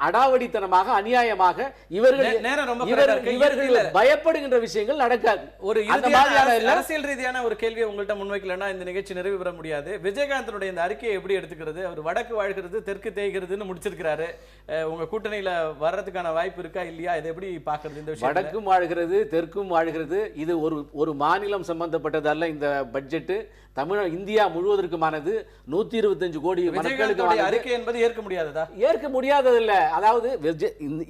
அடாவடித்தனமாக, அநியாயமாக இவர்கள் பயப்படுகின்ற விஷயங்கள் நடக்காது. ஒரு அரசியல் ரீதியான ஒரு கேள்வியை உங்கள்கிட்ட முன்வைக்கலன்னா இந்த நிகழ்ச்சி நிறைவு பெற முடியாது. விஜயகாந்தனுடைய இந்த அறிக்கையை எப்படி எடுத்துக்கிறது? அவர் வடக்கு வாழ்கிறது, தெற்கு தேய்கிறதுன்னு முடிச்சிருக்கிறாரு. உங்க கூட்டணியில வர்றதுக்கான வாய்ப்பு இருக்கா இல்லையா? இதை எப்படி பாக்குறது? இந்த விஷயம் வடக்கும் வாழ்கிறது, தெற்கும் வாழ்கிறது. இது ஒரு மாநிலம் சம்பந்தப்பட்டதல்ல. இந்த பட்ஜெட் இந்தியா முழுவதற்குமானது. 125 கோடி மக்களுக்கு அறிக்கை என்பது ஏற்க முடியாததா? ஏற்க முடியாததில்ல. அதாவது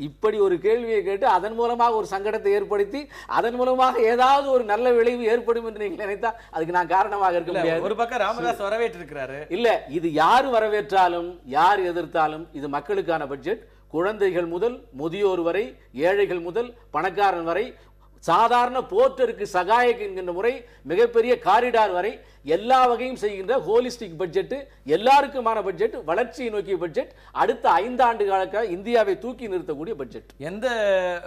இப்படி ஒரு கேள்வியை கேட்டு அதன் மூலமாக ஒரு சங்கடத்தை ஏற்படுத்தி அதன் மூலமாக ஏதாவது ஒரு நல்ல விளைவு ஏற்படும் என்று நீங்கள் நினைத்தா அதுக்கு நான் காரணமாக இருக்க முடியாது. ஒரு பக்கம் ராமதாஸ் வரவேற்றிருக்கிறாரு. இல்ல, இது யார் வரவேற்றாலும் யார் எதிர்த்தாலும் இது மக்களுக்கான பட்ஜெட். குழந்தைகள் முதல் முதியோர் வரை, ஏழைகள் முதல் பணக்காரன் வரை, சாதாரண போர்ட்டருக்கு சகாயக் என்கின்ற முறை, மிகப்பெரிய காரிடார் வரை எல்லா வகையும் செய்கின்ற ஹோலிஸ்டிக் பட்ஜெட், எல்லாருக்குமான பட்ஜெட், வளர்ச்சியை நோக்கிய பட்ஜெட், அடுத்த 5 ஆண்டு கால இந்தியாவை தூக்கி நிறுத்தக்கூடிய பட்ஜெட். எந்த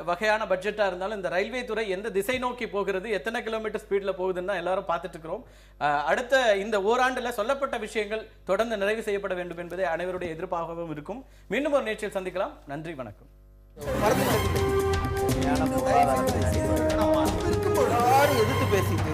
வகையான பட்ஜெட்டா இருந்தாலும் இந்த ரயில்வே துறை எந்த திசை நோக்கி போகிறது, எத்தனை கிலோமீட்டர் ஸ்பீட்ல போகுதுன்னு எல்லாரும் பார்த்துட்டு இருக்கிறோம். அடுத்த இந்த ஓராண்டுல சொல்லப்பட்ட விஷயங்கள் தொடர்ந்து நிறைவு செய்யப்பட வேண்டும் என்பதே அனைவருடைய எதிர்பார்ப்பாகவும் இருக்கும். மீண்டும் ஒரு நிகழ்ச்சியில் சந்திக்கலாம். நன்றி, வணக்கம். எதிர்த்து பேசிட்டு